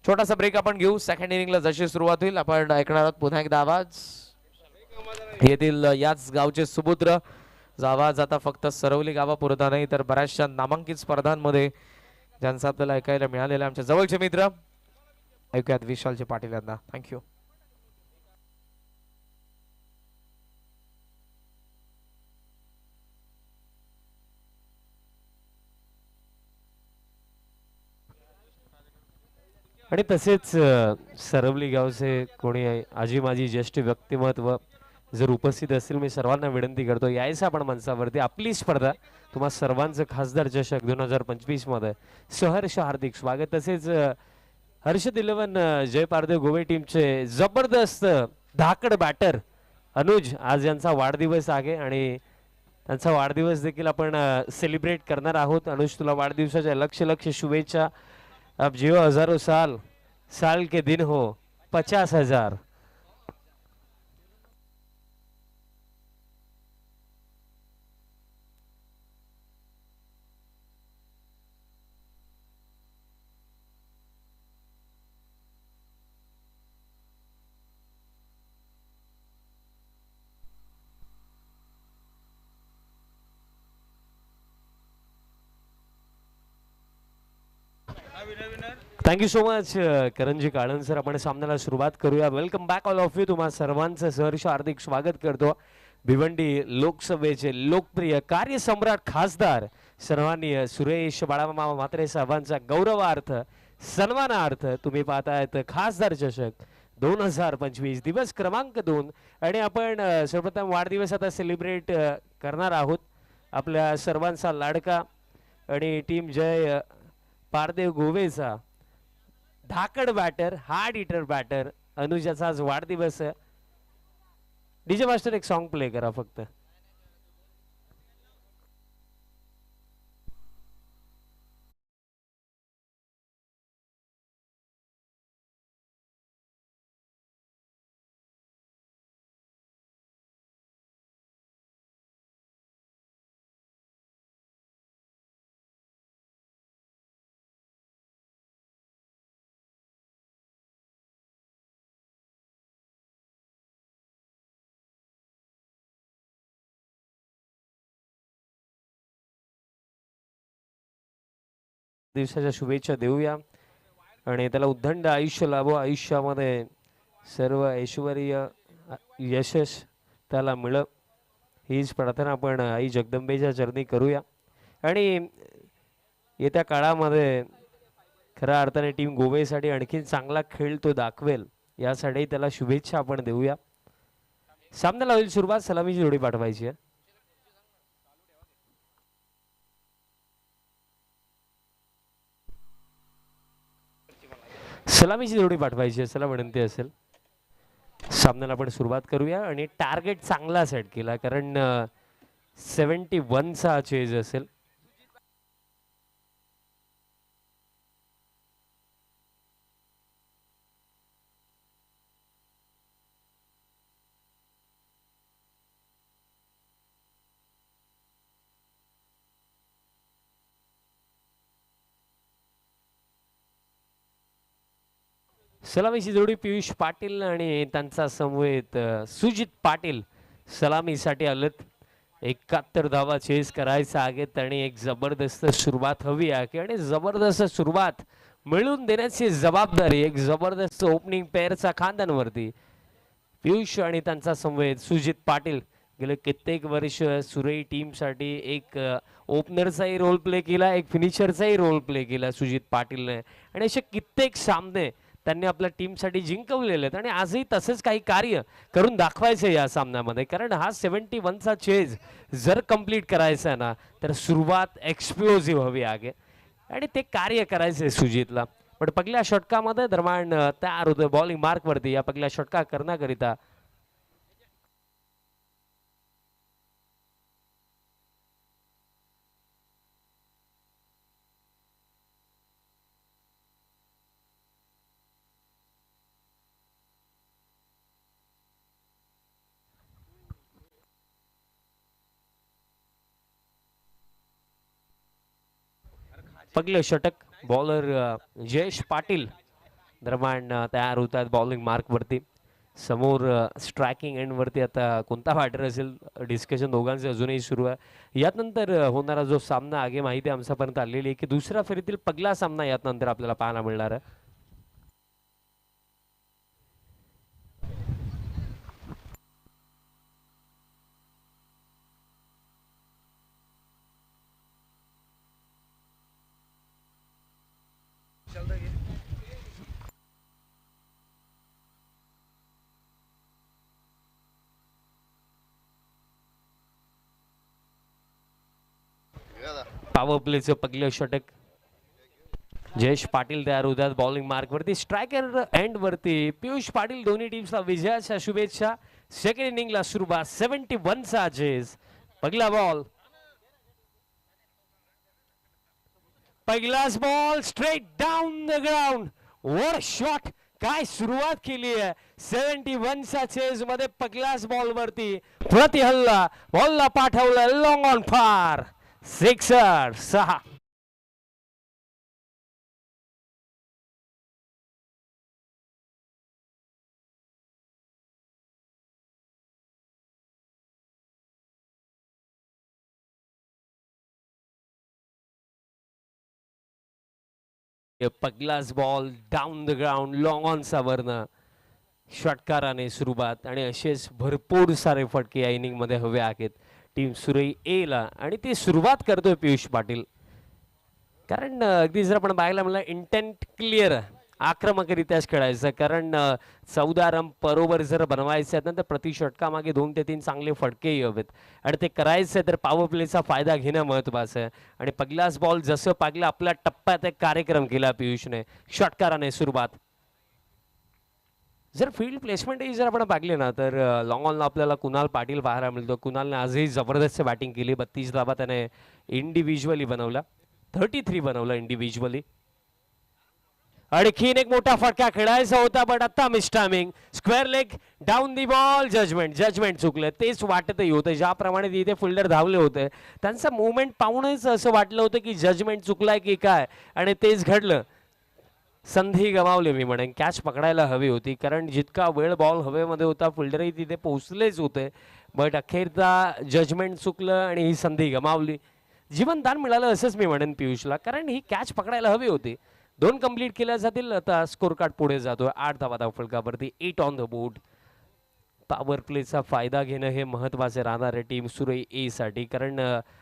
छोटासा ब्रेक आपण घेऊ. सेकंड इनिंगला जशी सुरुवात होईल आपण ऐकणार आहोत पुन्हा एकदा आवाज. येथील याच गावचे सुपुत्र आवाज आता फक्त सरवली गावापुरता नाही तर बऱ्याचशा नामांकित स्पर्धांमध्ये ज्यांचा आपल्याला ऐकायला मिळालेला आमच्या जवळचे मित्र ऐकूयात विशालचे पाटील यांना. थँक्यू. आणि तसेच सरवली गावचे कोणी आजी माझी ज्येष्ठ व्यक्तिमत्व जर उपस्थित असतील मी सर्वांना विनंती करतो यायचं आपण मंचावरती. आपली स्पर्धा तुम्हा सर्वांचं खासदार चषक 2025 मध्ये सहर्ष हार्दिक स्वागत. तसेच हर्षद 11 जय पारदेव गोवे टीमचे जबरदस्त धाकड बॅटर अनुज आज यांचा वाढदिवस आहे आणि त्यांचा वाढदिवस देखील आपण सेलिब्रेट करणार आहोत. अनुज तुला वाढदिवसाच्या लक्ष लक्ष शुभेच्छा. अब जियो हजारों साल, साल के दिन हो 50,000. थँक्यू सो मच करणजी काळन सर. आपण सामन्याला सुरुवात करूया. Welcome back all of you. तुम्हा सर्वांचं सहर्ष हार्दिक स्वागत करतो. भिवंडी लोकसभेचे लोकप्रिय कार्यसम्राट खासदार सन्माननीय सुरेश बाळामामा म्हात्रे साहेबांचा गौरवार्थ सन्मानार्थ तुम्ही पाहतायत खासदार चषक 2025 दिवस क्रमांक 2. आणि आपण सर्वप्रथम वाढदिवस आता सेलिब्रेट करणार आहोत. आपल्या सर्वांचा लाडका आणि टीम जय पारदेव गोवेचा धाकड बॅटर हार्ड हिटर बॅटर अनुजाचा आज वाढदिवस. डीजे मास्टर एक सॉन्ग प्ले करा फक्त. दिवसाच्या शुभेच्छा देऊया आणि त्याला उद्दंड आयुष्य लाभो. आयुष्यामध्ये सर्व ऐश्वर्य यशस त्याला मिळ हीच प्रार्थना आपण आई जगदंबेच्या चरणी करूया. आणि येत्या काळामध्ये खऱ्या अर्थाने टीम गोवेसाठी आणखीन चांगला खेळ तो दाखवेल यासाठी त्याला शुभेच्छा आपण देऊया. सामन्याला होईल सुरुवात. सलामीची जोडी पाठवायची आहे. सलामीची जोडी पाठवायची असेल विनंती असेल. सामन्याला आपण सुरुवात करूया आणि टार्गेट चांगला सेट केला कारण 71चा चेज असेल. सलामीची जोडी पियुष पाटील आणि त्यांचा समवेत सुजित पाटील सलामीसाठी आलेत. 71 धावा चेस करायचा आहेत आणि एक जबरदस्त सुरुवात हवी आहे आणि जबरदस्त सुरुवात मिळून देण्याची जबाबदारी एक जबरदस्त ओपनिंग पेअरचा खांद्यांवरती पियुष आणि त्यांचा समवेत सुजित पाटील. गेले कित्येक वर्ष सुरई टीमसाठी एक ओपनरचाही रोल प्ले केला, एक फिनिशरचाही रोल प्ले केला सुजित पाटीलने आणि असे कित्येक सामने त्यांनी आपल्या टीमसाठी जिंकवलेले आहेत आणि आजही तसंच काही कार्य करून दाखवायचं या सामन्यामध्ये. कारण हा 71चा चेज जर कंप्लीट करायचा आहे ना तर सुरुवात एक्सप्लोजिव्ह हवी आहे आणि ते कार्य करायचंय सुजितला. पण पहिल्या षटकामध्ये दरम्यान तयार होतं बॉलिंग मार्कवरती. या पहिल्या षटका करण्याकरिता पहिलं षटक बॉलर जयेश पाटील दरम्यान तयार होतात बॉलिंग मार्क वरती. समोर स्ट्रायकिंग एंड वरती आता कोणता बॅटर असेल डिस्कशन दोघांचे अजूनही सुरू आहे. यात नंतर होणारा जो सामना आगे माहिती आमच्यापर्यंत आलेली आहे की दुसऱ्या फेरीतील पहिला सामना यात नंतर आपल्याला पाहायला मिळणार आहे. पॉवर प्लेचं पहिलं षटक. जयेश पाटील तयार होतात बॉलिंग मार्क वरती. स्ट्रायकर एंड वरती पियुष पाटील. दोन्ही टीम्सला विजयाच्या शुभेच्छा. सेकंड इनिंगला सुरुवात 71 चा चेस. पहिला बॉल. पहिलाच ball straight down the ground. वर शॉट. काय सुरुवात केली आहे 71 च्या चेस मध्ये. पहिलाच बॉल वरती प्रति हल्ला. बॉलला पाठवलं लॉंग ऑन फार. सिक्सर 6. पहिलाच ball down the ground long on सावरनं षटकाराने सुरुवात. आणि असेच भरपूर सारे फटके या इनिंग मध्ये हवे आहेत टीम सुरई ए ला. आणि ती सुरुवात करतोय पियुष पाटील. कारण अगदी जर आपण बघायला म्हणलं इंटेंट क्लिअर आक्रमकरित्याच खेळायचं. कारण 14 रन बरोबर जर बनवायचे आहेत ना तर प्रति षटकामागे 2 ते 3 चांगले फटकेही हवेत. आणि ते करायचं तर पॉवर प्लेचा फायदा घेणं महत्वाचं आहे. आणि पहिलाच बॉल जसं पागलं आपल्या टप्प्यात एक कार्यक्रम केला पियुषने. षटकाराने सुरुवात. जर फील्ड प्लेसमेंटही जर आपण पाहिले ना तर लॉंग ऑनला आपल्याला कुणाल पाटील पाहायला मिळतो. कुणालने आजही जबरदस्त बॅटिंग केली. 32 धावा त्याने इंडिव्हिज्युअली बनवला. 33 बनवला इंडिव्हिज्युअली. आणखीन एक मोठा फटका खेळायचा होता बट आता miss timing. Square leg down the ball. Judgement चुकलं. तेच वाटतही होतं ज्याप्रमाणे तिथे फिल्डर धावले होते त्यांचं मुवमेंट पाहूनच असं वाटलं होतं की जजमेंट चुकलाय की काय. आणि तेच घडलं. संधी गमावली मी म्हणेन. कॅच पकडायला हवी होती कारण जितका वेळ बॉल हवेमध्ये होता फिल्डरही तिथे पोहोचलेच होते. बट अखेरचा जजमेंट चुकलं आणि ही संधी गमावली. जीवनदान मिळालं असंच मी म्हणेन पियुषला. कारण ही कॅच पकडायला हवी होती. 2 कंप्लीट केल्या जातील. आता स्कोर कार्ड पुढे जातोय 8 धावा धावफलकावरती. 8 ऑन द बोर्ड. पॉवर प्लेचा फायदा घेणं हे महत्वाचे राहणार आहे टीम सुरई ए साठी. कारण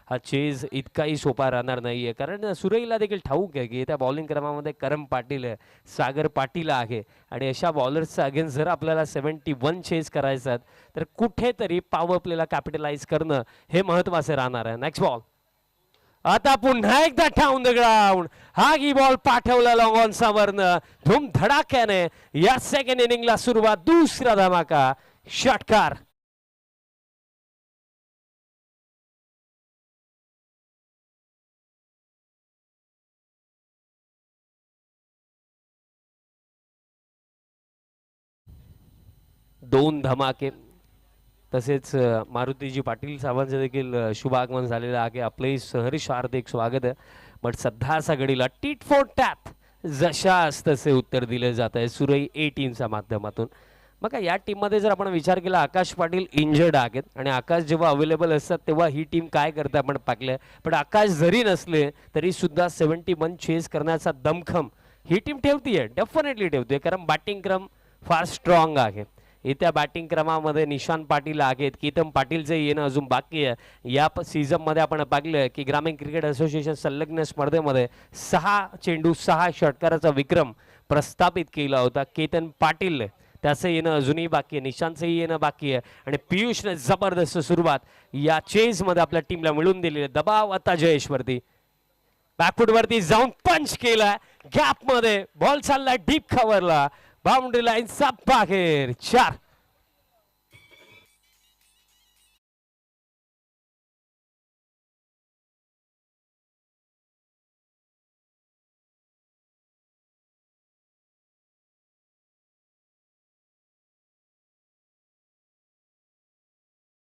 हा चेज इतकाही सोपा राहणार नाहीये. कारण सुरईला देखील ठाऊक आहे की त्या बॉलिंग क्रमामध्ये करम पाटील आहे, सागर पाटील आहे. आणि अशा बॉलर्सचा अगेन्स्ट जर आपल्याला 71 चेज करायचं तर कुठेतरी पॉवर प्लेला कॅपिटलाइज करणं हे महत्वाचे राहणार आहे. Next ball. आता पुन्हा एकदा डाऊन द ग्राउंड. हा की बॉल पाठवला लॉंग ऑन सावरनं. धूम धडाक्याने या सेकंड इनिंगला सुरुवात. दुसरा धमाका षटकार. दोन धमाके. तसेच मारुतीजी पाटील साहेबांचं देखील शुभ आगमन झालेलं आहे. आपले सहर्ष हार्दिक स्वागत आहे. बट सध्याचा घडीला टीट फॉर टॅप जशास तसे उत्तर दिले जात आहे सुरई ए टीमच्या माध्यमातून. मग या टीममध्ये जर आपण विचार केला आकाश पाटील इंजर्ड आहेत आणि आकाश जेव्हा अवेलेबल असतात तेव्हा ही टीम काय करते आपण पाहिलं. पण आकाश जरी नसले तरी सुद्धा 71 चेस करण्याचा दमखम ही टीम ठेवतीये. डेफिनेटली ठेवते. कारण बॅटिंग क्रम फार स्ट्रॉंग आहे. येत्या बॅटिंग क्रमामध्ये निशांत पाटील आहेत. केतन पाटीलचे येणं अजून बाकी आहे. या सीझन मध्ये आपण पाहिलं की ग्रामीण क्रिकेट असोसिएशन संलग्न स्पर्धेमध्ये 6 चेंडू 6 षटकाराचा विक्रम प्रस्थापित केला होता केतन पाटील. त्याचं येणं अजूनही बाकी आहे. निशांतचंही येणं बाकी आहे. आणि पियुषने जबरदस्त सुरुवात या चेज मध्ये आपल्या टीमला मिळून दिलेले. दबाव आता जयेशवरती. बॅकफुट वरती जाऊन पंच केला. गॅप मध्ये बॉल चालला डीप कव्हरला. बाउंड्री लाईन साप बाहेर. 4.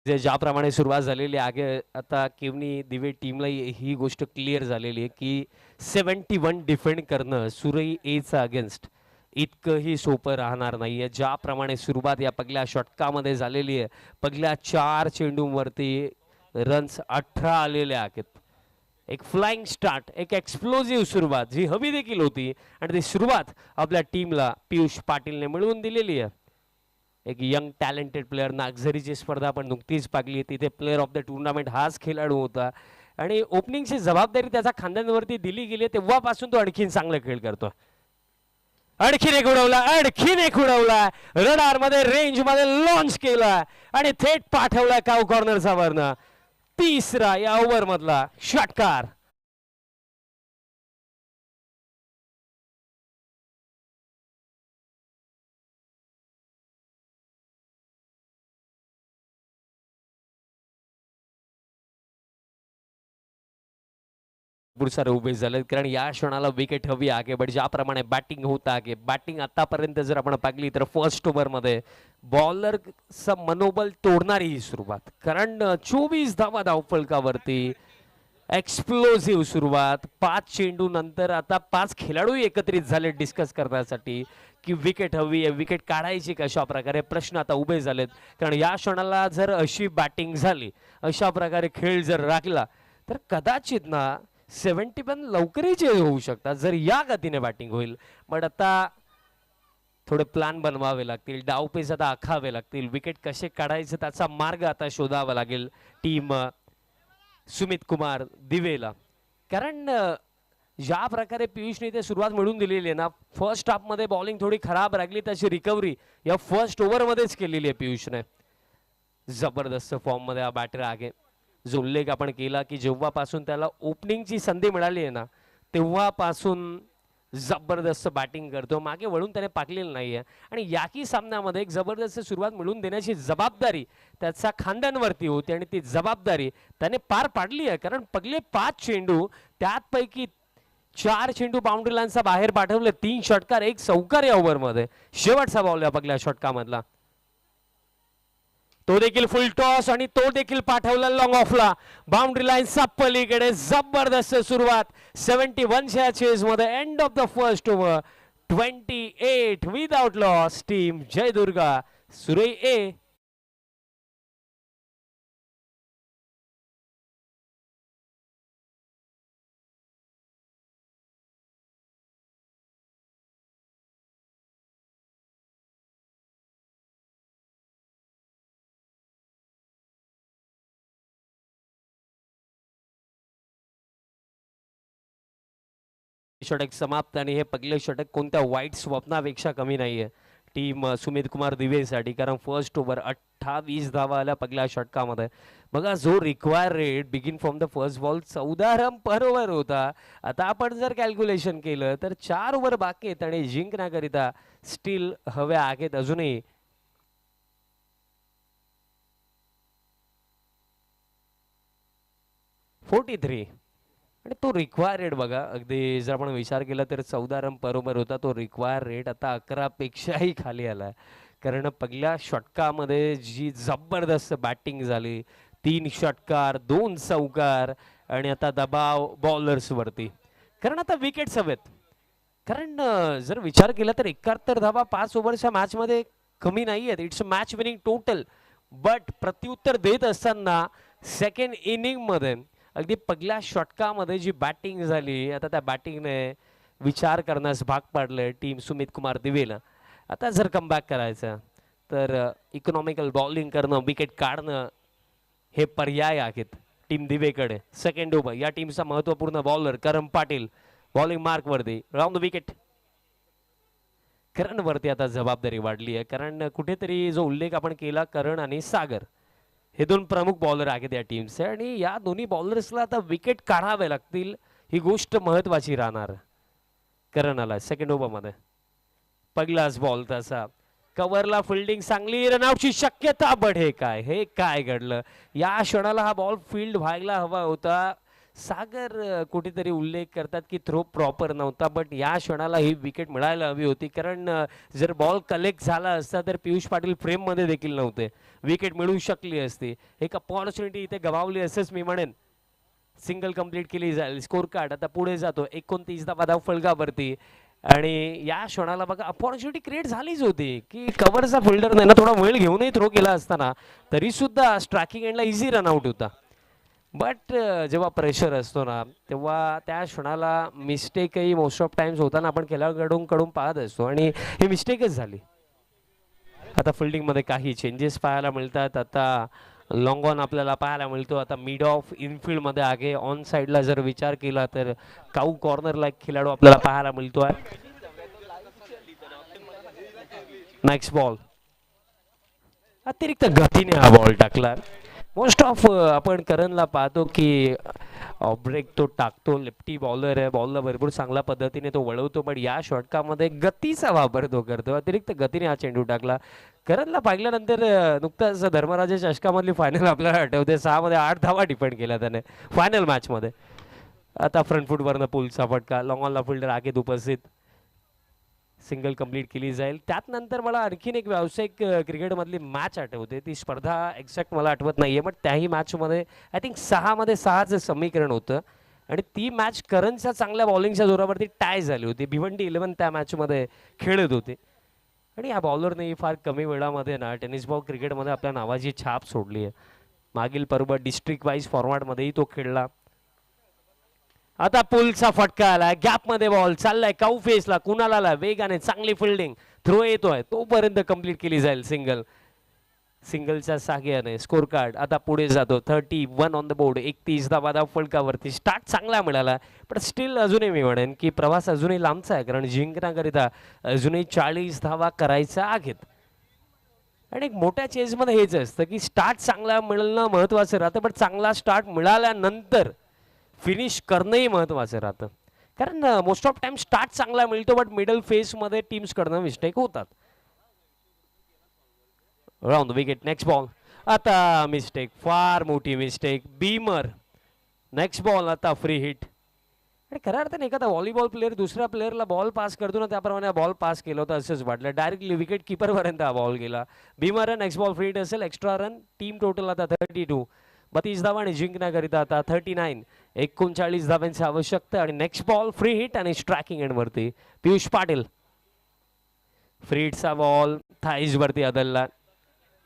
ज्याप्रमाणे सुरुवात झालेली आहे आता केवनी दिवे टीमला ही गोष्ट क्लिअर झालेली आहे की 71 डिफेंड करणं सुरई एचा अगेन्स्ट इतकंही सोपं राहणार नाहीये. ज्याप्रमाणे सुरुवात या पहिल्या षटकामध्ये झालेली आहे, पहिल्या 4 चेंडूंवरती रन्स 18 आलेले आहेत. एक फ्लाइंग स्टार्ट, एक एक्सप्लोजिव्ह सुरुवात जी हवी देखील होती आणि ती सुरुवात आपल्या टीमला पियुष पाटीलने मिळवून दिलेली आहे. एक यंग टॅलेंटेड प्लेअर, नागझरीची स्पर्धा आपण नुकतीच पाहिली, तिथे प्लेअर ऑफ द टुर्नामेंट हाच खेळाडू होता आणि ओपनिंगची जबाबदारी त्याच्या खांद्यांवरती दिली गेली तेव्हापासून तो आणखीन चांगला खेळ करतो. आणखीन एक उडवला रडार मध्ये रेंज मध्ये लॉन्च केला आणि थेट पाठवला काव कॉर्नरचा वरनं. तिसरा या ओव्हर मधला षटकार. सारे उभे झाले कारण या क्षणाला विकेट हवी आहे. बट ज्याप्रमाणे बॅटिंग होत आहे, बॅटिंग आतापर्यंत जर आपण पाहिली तर फर्स्ट ओव्हर मध्ये बॉलरचं मनोबल तोडणारी ही सुरुवात, कारण 24 धावा धावफलकावरती एक्सप्लोसिव्ह सुरुवात. 5 चेंडू नंतर आता 5 खेळाडू एकत्रित झाले डिस्कस करण्यासाठी की विकेट हवी आहे, विकेट काढायची कशा प्रकारे. प्रश्न आता उभे झालेत कारण या क्षणाला जर अशी बॅटिंग झाली, अशा प्रकारे खेळ जर राखला तर कदाचित ना 70 पण लवकरच होऊ शकतात जर या गतीने बॅटिंग होईल. बट आता थोडे प्लॅन बनवावे लागतील, डावपेच आता आखावे लागतील, विकेट कसे काढायचे त्याचा मार्ग आता शोधावा लागेल टीम सुमित कुमार दिवेला. कारण ज्या प्रकारे पियुषने इथे सुरुवात मिळून दिलेली आहे ना, फर्स्ट हाफ मध्ये बॉलिंग थोडी खराब लागली, त्याची रिकव्हरी या फर्स्ट ओव्हर मध्येच केलेली आहे पियुषने. जबरदस्त फॉर्म मध्ये हा बॅटर आहे. जो उल्लेख आपण केला की जेव्हापासून त्याला ओपनिंगची संधी मिळाली आहे ना, तेव्हापासून जबरदस्त बॅटिंग करतो, मागे वळून त्याने पाकलेलं नाहीये आणि याही सामन्यामध्ये एक जबरदस्त सुरुवात मिळवून देण्याची जबाबदारी त्याच्या खांद्यांवरती होती आणि ती जबाबदारी त्याने पार पाडली आहे. कारण पहिले 5 चेंडू त्यापैकी 4 चेंडू बाउंड्री लाईनचा बाहेर पाठवले, 3 षटकार 1 चौकार या ओव्हरमध्ये. शेवटचा बॉल या पहिल्या षटकामधला तो देखील फुल टॉस आणि तो देखील पाठवला लॉंग ऑफला बाउंड्री लाईनच्या पलीकडे. जबरदस्त सुरुवात 71 च्या चेज मध्ये. End of the first over 28 without loss. Team Jaidurga Surai A. षटक समाप्त आणि हे पहिले षटक कोणत्या वाईट स्वप्नापेक्षा कमी नाहीये टीम सुमित कुमार दिवेसाठी. कारण फर्स्ट ओव्हर 28 धावा आल्या पहिल्या षटकामध्ये. बघा जो require rate begin from the first ball 14 run per over होता. आता आपण जर कॅल्क्युलेशन केलं तर 4 ओव्हर बाकी आहेत आणि जिंकण्याकरिता स्टील हव्या आहेत अजूनही. आणि तो रिक्वायर रेट बघा, अगदी जर आपण विचार केला तर 14 रन पर ओव्हर होता. तो रिक्वायर रेट आता 11 पेक्षाही खाली आला. कारण पहिल्या षटकामध्ये जी जबरदस्त बॅटिंग झाली, 3 षटकार 2 चौकार आणि आता दबाव बॉलर्स वरती. कारण आता विकेट्स हवेत. कारण जर विचार केला तर 71 धावा 5 ओव्हरच्या मॅच मध्ये कमी नाही आहेत. It's match winning total. But प्रत्युत्तर देत असताना सेकंड इनिंग मध्ये अगदी पहिल्या षटकामध्ये जी बॅटिंग झाली, आता त्या बॅटिंगने विचार करण्यास भाग पाडलं टीम सुमित कुमार दिवेला. आता जर कमबॅक करायचं तर इकॉनॉमिकल बॉलिंग करणं, विकेट काढणं हे पर्याय आहेत टीम दिवेकडे. सेकंड ओव्हर या टीमचा महत्वपूर्ण बॉलर करण पाटील बॉलिंग मार्क वरती राऊंड द विकेट. करण वरती आता जबाबदारी वाढली आहे. कारण कुठेतरी जो उल्लेख आपण केला, करण आणि सागर हे 2 प्रमुख बॉलर आहेत या टीमचे आणि या दोन्ही बॉलर्सला आता विकेट काढावे लागतील, ही गोष्ट महत्वाची राहणार. करणाला सेकंड ओव्हर मध्ये पहिलाच बॉल तसा कव्हरला, फिल्डिंग चांगली, रनआउटची शक्यता. बट हे काय घडलं या क्षणाला? हा बॉल फील्ड व्हायला हवा होता. सागर कुठेतरी उल्लेख करतात की थ्रो प्रॉपर नव्हता, बट या क्षणाला ही विकेट मिळायला हवी होती. कारण जर बॉल कलेक्ट झाला असता तर पियुष पाटील फ्रेम मध्ये देखील नव्हते, विकेट मिळू शकली असती. एक अपॉर्च्युनिटी इथे गमावली असंच मी म्हणेन. सिंगल कंप्लीट केली जाईल. स्कोर कार्ड आता पुढे जातो 29 धावा धावफलकावरती आणि या क्षणाला बघा अपॉर्च्युनिटी क्रिएट झालीच होती की कव्हरचा फिल्डर नाही ना थोडा वेळ घेऊनही थ्रो केला असताना तरी सुद्धा स्ट्रायकिंग एंडला इझी रनआउट होता. बट जेव्हा प्रेशर असतो ना तेव्हा त्या क्षणाला मिस्टेकही मोस्ट ऑफ टाइम्स होताना आपण खेळाडूंकडून पाहत असतो आणि ही मिस्टेकच झाली. आता फिल्डिंगमध्ये काही चेंजेस पाहायला मिळतात. आता लॉंग ऑन आपल्याला पाहायला मिळतो. आता मिड ऑफ इनफिल्डमध्ये आगे ऑन साईडला जर विचार केला तर काऊ कॉर्नरला एक खेळाडू आपल्याला पाहायला मिळतो आहे. नेक्स्ट बॉल अतिरिक्त गतीने हा बॉल टाकला. मोस्ट ऑफ आपण करणला पाहतो की ब्रेक तो टाकतो. लेफ्टी बॉलर आहे. बॉलला भरपूर चांगल्या पद्धतीने तो वळवतो. पण या षटकामध्ये गतीचा वापर तो करतो. अतिरिक्त गतीने हा चेंडू टाकला. करणला पाहिल्यानंतर नुकताच धर्मराजा चषकामधली फायनल आपल्याला आठवते. 6 मध्ये 8 धावा डिपेंड केल्या त्याने फायनल मॅचमध्ये. आता फ्रंट फुटवरनं पुलचा फटका. लॉंग ऑनला फिल्डर आगीत उपस्थित. सिंगल कंप्लीट केली जाईल. त्यात नंतर मला आणखीन एक व्यावसायिक क्रिकेटमधली मॅच आठवते. ती स्पर्धा एक्झॅक्ट मला आठवत नाहीये बट त्याही मॅचमध्ये आय थिंक 6 मध्ये 6चं समीकरण होतं आणि ती मॅच करणच्या चांगल्या बॉलिंगच्या जोरावरती टाय झाली होती. भिवंडी 11 त्या मॅचमध्ये खेळत होते आणि या बॉलरने फार कमी वेळामध्ये ना टेनिस बॉल क्रिकेटमध्ये आपल्या नावाची छाप सोडली आहे. मागील पर्व डिस्ट्रिक्ट वाईज फॉर्मॅटमध्येही तो खेळला. आता पुलचा फटका आला. गॅप मध्ये बॉल चाललाय काऊ फेसला. कुणाला वेगाने चांगली फिल्डिंग थ्रो येतोय तोपर्यंत कंप्लीट केली जाईल. सिंगलच्या साहाय्याने स्कोर कार्ड आता पुढे जातो. 31 ऑन द बोर्ड. 31 धावा धाव फलकावरती. स्टार्ट चांगला मिळाला पण स्टील अजूनही मी म्हणेन की प्रवास अजूनही लांबचा आहे कारण जिंकण्याकरिता अजूनही 40 धावा करायच्या आहेत. आणि एक मोठ्या चेसमध्ये हेच असतं की स्टार्ट चांगला मिळणं महत्वाचं राहतं पण चांगला स्टार्ट मिळाल्यानंतर फिनिश करणंही महत्वाचं राहतं कारण मोस्ट ऑफ टाइम स्टार्ट चांगला मिळतो बट मिडल फेसमध्ये टीम्स कडनं मिस्टेक होतात. Round wicket. Next ball. आता मिस्टेक फार मोठी मिस्टेक. बीमर. नेक्स्ट बॉल आता फ्री हिट. आणि खऱ्या अर्थाने एखादा व्हॉलीबॉल प्लेअर दुसऱ्या प्लेअरला बॉल पास करतो ना त्याप्रमाणे बॉल पास केला होता असंच वाटलं. डायरेक्टली विकेट किपरपर्यंत हा बॉल गेला. Beamer next ball free hit असेल. Extra run. टीम टोटल आता 32. 32 धावा आणि जिंकण्याकरिता आता 39. 39 धाव्यांची आवश्यकता आणि नेक्स्ट बॉल फ्री हिट आणि स्ट्रायकिंग एंडवरती पियुष पाटील. फ्री हिटचा बॉल थाईज वरती आदलला.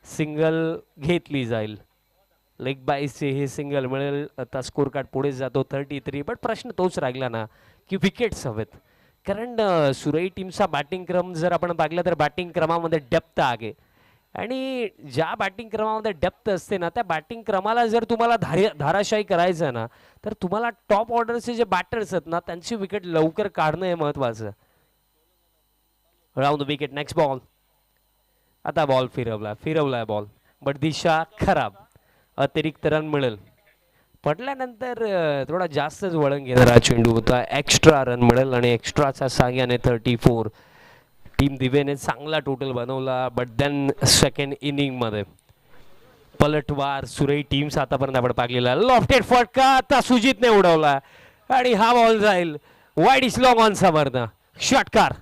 सिंगल घेतली जाईल. लेग बाईसचे हे सिंगल मिळेल. आता स्कोर कार्ड पुढे जातो 33. बट प्रश्न तोच राहिला ना की विकेट्स हवेत कारण सुरई टीमचा बॅटिंग क्रम जर आपण पाहिला तर बॅटिंग क्रमामध्ये डेप्थ आहे आणि ज्या बॅटिंग क्रमामध्ये डेप्थ असते ना त्या बॅटिंग क्रमाला जर तुम्हाला धाराशाही करायचं ना तर तुम्हाला टॉप ऑर्डरचे जे बॅटर्स आहेत ना त्यांची विकेट लवकर काढणं हे महत्वाचं. Round wicket. Next ball. आता बॉल फिरवलाय बॉल बट दिशा खराब. अतिरिक्त रन मिळेल. पडल्यानंतर थोडा जास्तच वळण घेणारा चेंडू होता. एक्स्ट्रा रन मिळेल आणि एक्स्ट्राच्या साह्याने 34. टीम दिवेने चांगला टोटल बनवला बट देन सेकंड इनिंग मध्ये पलटवार सुरई टीम्स आतापर्यंत आपण पाहिलेला. लॉफ्टेड फटका आता सुजितने उडवला आणि हा बॉल जाईल वाईड इस लॉंग ऑन समोरनं. षटकार.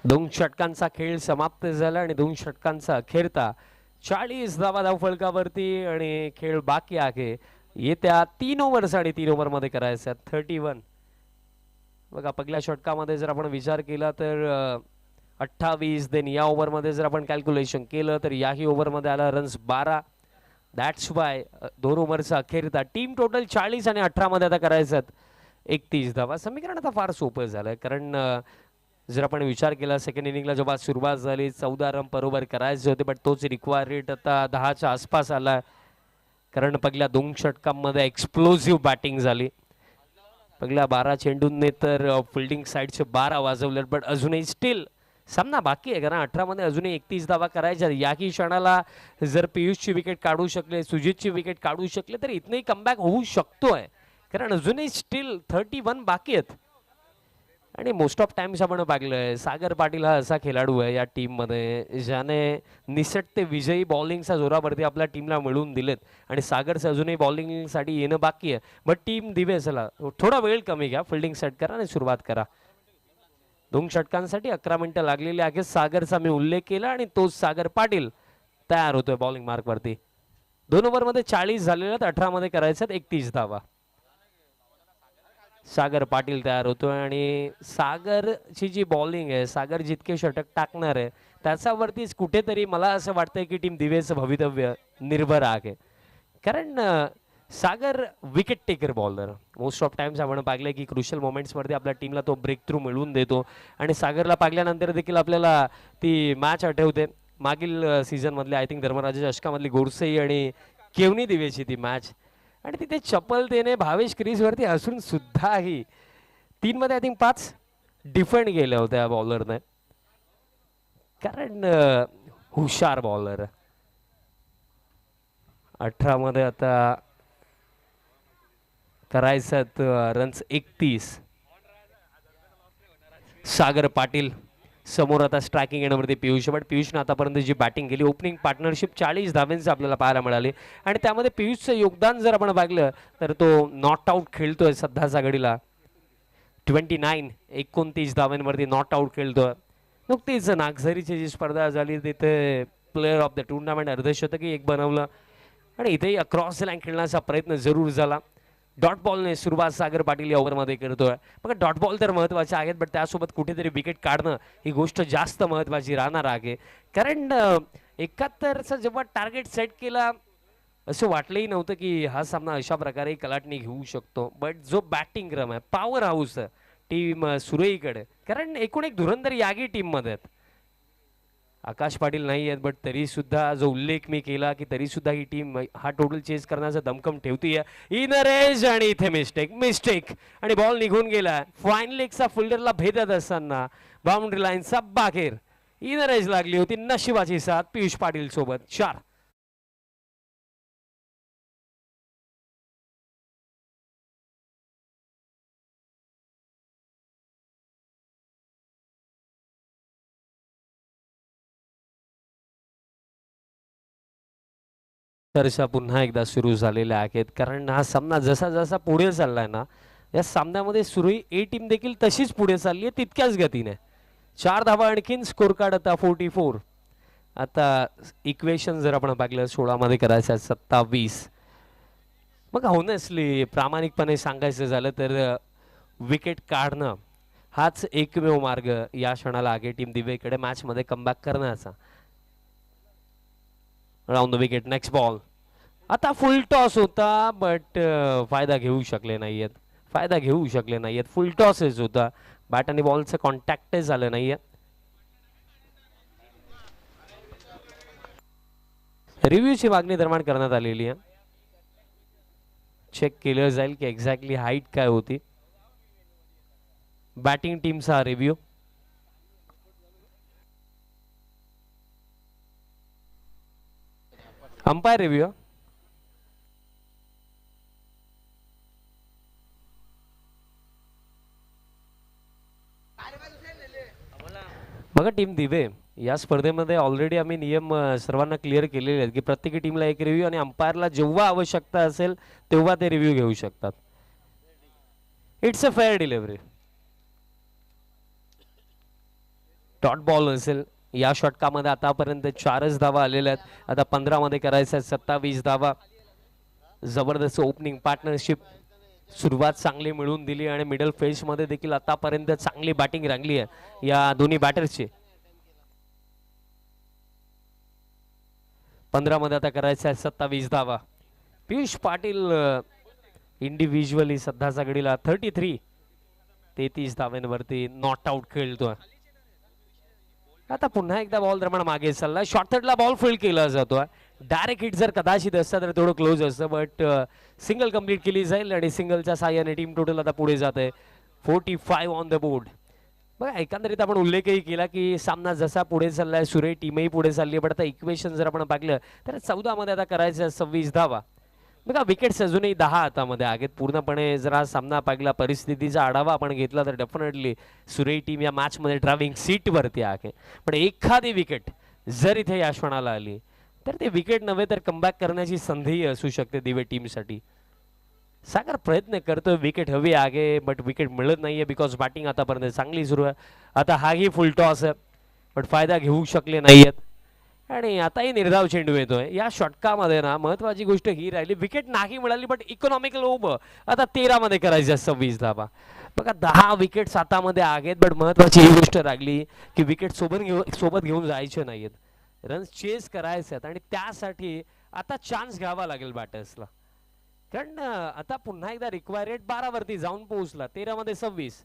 दोन षटकांचा खेळ समाप्त झाला आणि 2 षटकांचा अखेरता 40 धावा धाव फलकावरती आणि खेळ बाकी आहे. येत्या 3 ओव्हर 3.5 ओव्हर मध्ये करायचं. 31. बघा पहिल्या षटकामध्ये जर आपण विचार केला तर 28. देन या ओव्हरमध्ये जर आपण कॅल्क्युलेशन केलं तर याही ओव्हरमध्ये आला रन्स 12. दॅट्स वाय 2 ओव्हरचा अखेरता टीम टोटल 40 आणि 18 मध्ये आता करायचं 31 धावा. समीकरण आता फार सोपं झालंय कारण जर आपण विचार केला सेकंड इनिंगला जेव्हा सुरुवात झाली 14 रन बरोबर करायचे होते बट तोच रिक्वायर रेट आता 10च्या आसपास आला कारण पहिल्या 2 षटकांमध्ये एक्सप्लोसिव्ह बॅटिंग झाली. पहिल्या 12 चेंडूंनी तर फिल्डिंग साईडचे 12 वाजवले बट अजूनही स्टील सामना बाकी आहे कारण 18 मध्ये अजूनही 31 धावा करायच्या. याही क्षणाला जर पियुषची विकेट काढू शकले सुजितची विकेट काढू शकले तर इथनंही कमबॅक होऊ शकतोय कारण अजूनही स्टील 31 बाकी आहेत. आणि मोस्ट ऑफ टाइम्स आपण पाहिलंय सागर पाटील हा असा खेळाडू आहे या टीममध्ये ज्याने निसटते विजयी बॉलिंगच्या जोरावरती आपल्या टीमला मिळवून दिलेत आणि सागरचं अजूनही बॉलिंगसाठी येणं बाकी आहे. बट टीम दिवे चला थोडा वेळ कमी घ्या. फिल्डिंग सेट करा आणि सुरुवात करा. 2 षटकांसाठी 11 मिनिटं लागलेली आहेत. सागरचा मी उल्लेख केला आणि तोच सागर पाटील तयार होतोय बॉलिंग मार्क वरती. 2 ओव्हरमध्ये 40 झालेले आहेत, 18 मध्ये करायच्यात 31 धावा. सागर पाटील तयार होतोय आणि सागरची जी बॉलिंग आहे, सागर जितके षटक टाकणार आहे त्याच्यावरतीच कुठेतरी मला असं वाटतंय की टीम दिवेचं भवितव्य निर्भर आहे. कारण Sagar wicket taker bowler most of times आपण पाहिलं की क्रुशियल मोमेंट्समध्ये आपल्या टीमला तो ब्रेक थ्रू मिळवून देतो आणि सागरला पाहिल्यानंतर देखील आपल्याला ती मॅच आठवते मागील सीझनमधली. आय थिंक धर्मराजाच्या अशकामधली गोडसे आणि केवनी दिवेची ती मॅच आणि तिथे चपलतेने भावेश क्रीजवरती असून सुद्धाही 3 मध्ये आय थिंक 5 डिफेंड गेल्या होत्या बॉलरने. कारण हुशार बॉलर. 18 मध्ये आता करायचं रन्स 31. सागर पाटील समोर आता स्ट्रायकिंग येण्यावरती पियुष. बट पियुषने आतापर्यंत जी बॅटिंग केली ओपनिंग पार्टनरशिप 40 धाव्यांचं आपल्याला पाहायला मिळाली आणि त्यामध्ये पियुषचं योगदान जर आपण पाहिलं तर तो नॉट आउट खेळतोय सध्याच्या घडीला. 29 धाव्यांवरती नॉट आउट खेळतोय. नुकतीच नागझरीची जी स्पर्धा झाली तिथे प्लेअर ऑफ द टुर्नामेंट अर्धशतकी एक बनवलं आणि इथेही अक्रॉस द लाईन खेळण्याचा प्रयत्न जरूर झाला. डॉट बॉलने सुरुवात सागर पाटील या ओव्हरमध्ये करतोय. बघा डॉट बॉल तर महत्त्वाचे आहेत बट त्यासोबत कुठेतरी विकेट काढणं ही गोष्ट जास्त महत्त्वाची राहणार आहे. कारण 71चा जेव्हा टार्गेट सेट केला असं वाटलंही नव्हतं की हा सामना अशा प्रकारे कलाटणी घेऊ शकतो. बट जो बॅटिंग क्रम आहे पॉवर हाऊस टीम सुरेईकडे. कारण एकूण एक धुरंधर यागी टीम मध्ये आहेत. आकाश पाटील नाही आहेत बट तरी सुद्धा जो उल्लेख मी केला की तरी सुद्धा ही टीम हा टोटल चेस करण्याचा दमकम ठेवतीये. इनरेज आणि इथे मिस्टेक आणि बॉल निघून गेला. फाईन लेगचा फिल्डरला भेदत असताना बाउंड्री लाईनचा बाहेर इनरेज लागली होती. नशिबाची साथ पियुष पाटील सोबत 4. चर्चा पुन्हा एकदा सुरू झालेल्या आहेत. कारण हा सामना जसा जसा पुढे चाललाय ना या सामन्यामध्ये सुरई ए टीम देखील तशीच पुढे चालली आहे तितक्याच गतीने. 4 धावा आणखीन स्कोर कार्ड आता 44. आता इक्वेशन जर आपण पाहिलं 16 मध्ये करायचं 27. मग होनेस्टली प्रामाणिकपणे सांगायचं झालं तर विकेट काढणं हाच एकमेव मार्ग या क्षणाला आगे टीम दिवेकडे मॅच मध्ये कमबॅक करण्याचा. Round the wicket next ball. आता फुल टॉस होता बट फायदा घेऊ शकले नाहीयेत. फुल टॉसच होता. बॅट आणि बॉलचं कॉन्टॅक्टच झालं नाहीये. रिव्ह्यूची मागणी निर्माण करण्यात आलेली आहे. चेक केलं जाईल की एक्झॅक्टली हाईट काय होती. बॅटिंग टीमचा रिव्ह्यू. Umpire review. बघा टीम दिवे या स्पर्धेमध्ये ऑलरेडी आम्ही नियम सर्वांना क्लिअर केलेले आहेत की प्रत्येक टीमला एक रिव्ह्यू आणि अंपायरला जेव्हा आवश्यकता असेल तेव्हा ते रिव्ह्यू घेऊ शकतात. It's a fair delivery. Dot ball असेल या षटकामध्ये आतापर्यंत 4च धावा आलेल्या आहेत. आता 15 मध्ये करायचं 27 धावा. जबरदस्त ओपनिंग पार्टनरशिप सुरुवात चांगली मिळवून दिली आणि मिडल फेज मध्ये देखील आतापर्यंत चांगली बॅटिंग रंगली आहे या दोन्ही बॅटर्सची. 15 मध्ये आता करायचं 27 धावा. पियुष पाटील इंडिव्हिज्युअली सध्याच्या घडीला 33 धाव्यांवरती नॉट आउट खेळतोय. आता पुन्हा एकदा बॉल दरम्यान मागे चालला. शॉर्टकटला बॉल फील्ड केला जातोय. डायरेक्ट हिट जर कदाचित असतं तर थोडं क्लोज असतं बट सिंगल कंप्लीट केली जाईल आणि सिंगलच्या साहाय्याने टीम टोटल आता पुढे जात आहे. 45 ऑन द बोर्ड. बघा एकंदरीत आपण उल्लेखही केला की सामना जसा पुढे चाललाय सुरे टीमही पुढे चालली आहे. पण आता इक्वेशन जर आपण पाहिलं तर 14 मध्ये आता करायचं 26 धावा. बघा विकेट्स अजूनही 10 हातामध्ये आहेत. पूर्णपणे जर हा सामना पाहिला परिस्थितीचा आढावा आपण घेतला तर डेफिनेटली सुरे टीम या मॅच मध्ये ड्रायव्हिंग सीट वरती आहे. पण एखादी विकेट जर इथे या क्षणाला आली तर ते विकेट नव्हे तर कमबॅक करण्याची संधीही असू शकते दिवे टीमसाठी. सागर प्रयत्न करतोय, विकेट हवी आगे बट विकेट मिळत नाहीये बिकॉज बॅटिंग आतापर्यंत चांगली सुरू आहे. आता हाही फुल टॉस आहे बट फायदा घेऊ शकले नाहीयेत. आणि आताही निर्धाव चेंडू येतोय. या षटकामध्ये ना महत्वाची गोष्ट ही राहिली, विकेट नाही मिळाली बट इकॉनॉमिकल ओव्हर. आता 13 मध्ये करायचं 26 धावा. बघा 10 विकेट हातामध्ये आहेत बट महत्वाची ही गोष्ट राहिली की विकेट सोबत घेऊन जायचे नाहीयेत, रन्स चेस करायचे आहेत. आणि त्यासाठी आता चान्स घ्यावा लागेल बॅटर्सला, कारण आता पुन्हा एकदा रिक्वायर्ड 12 वरती जाऊन पोहोचला. 13 मध्ये 26.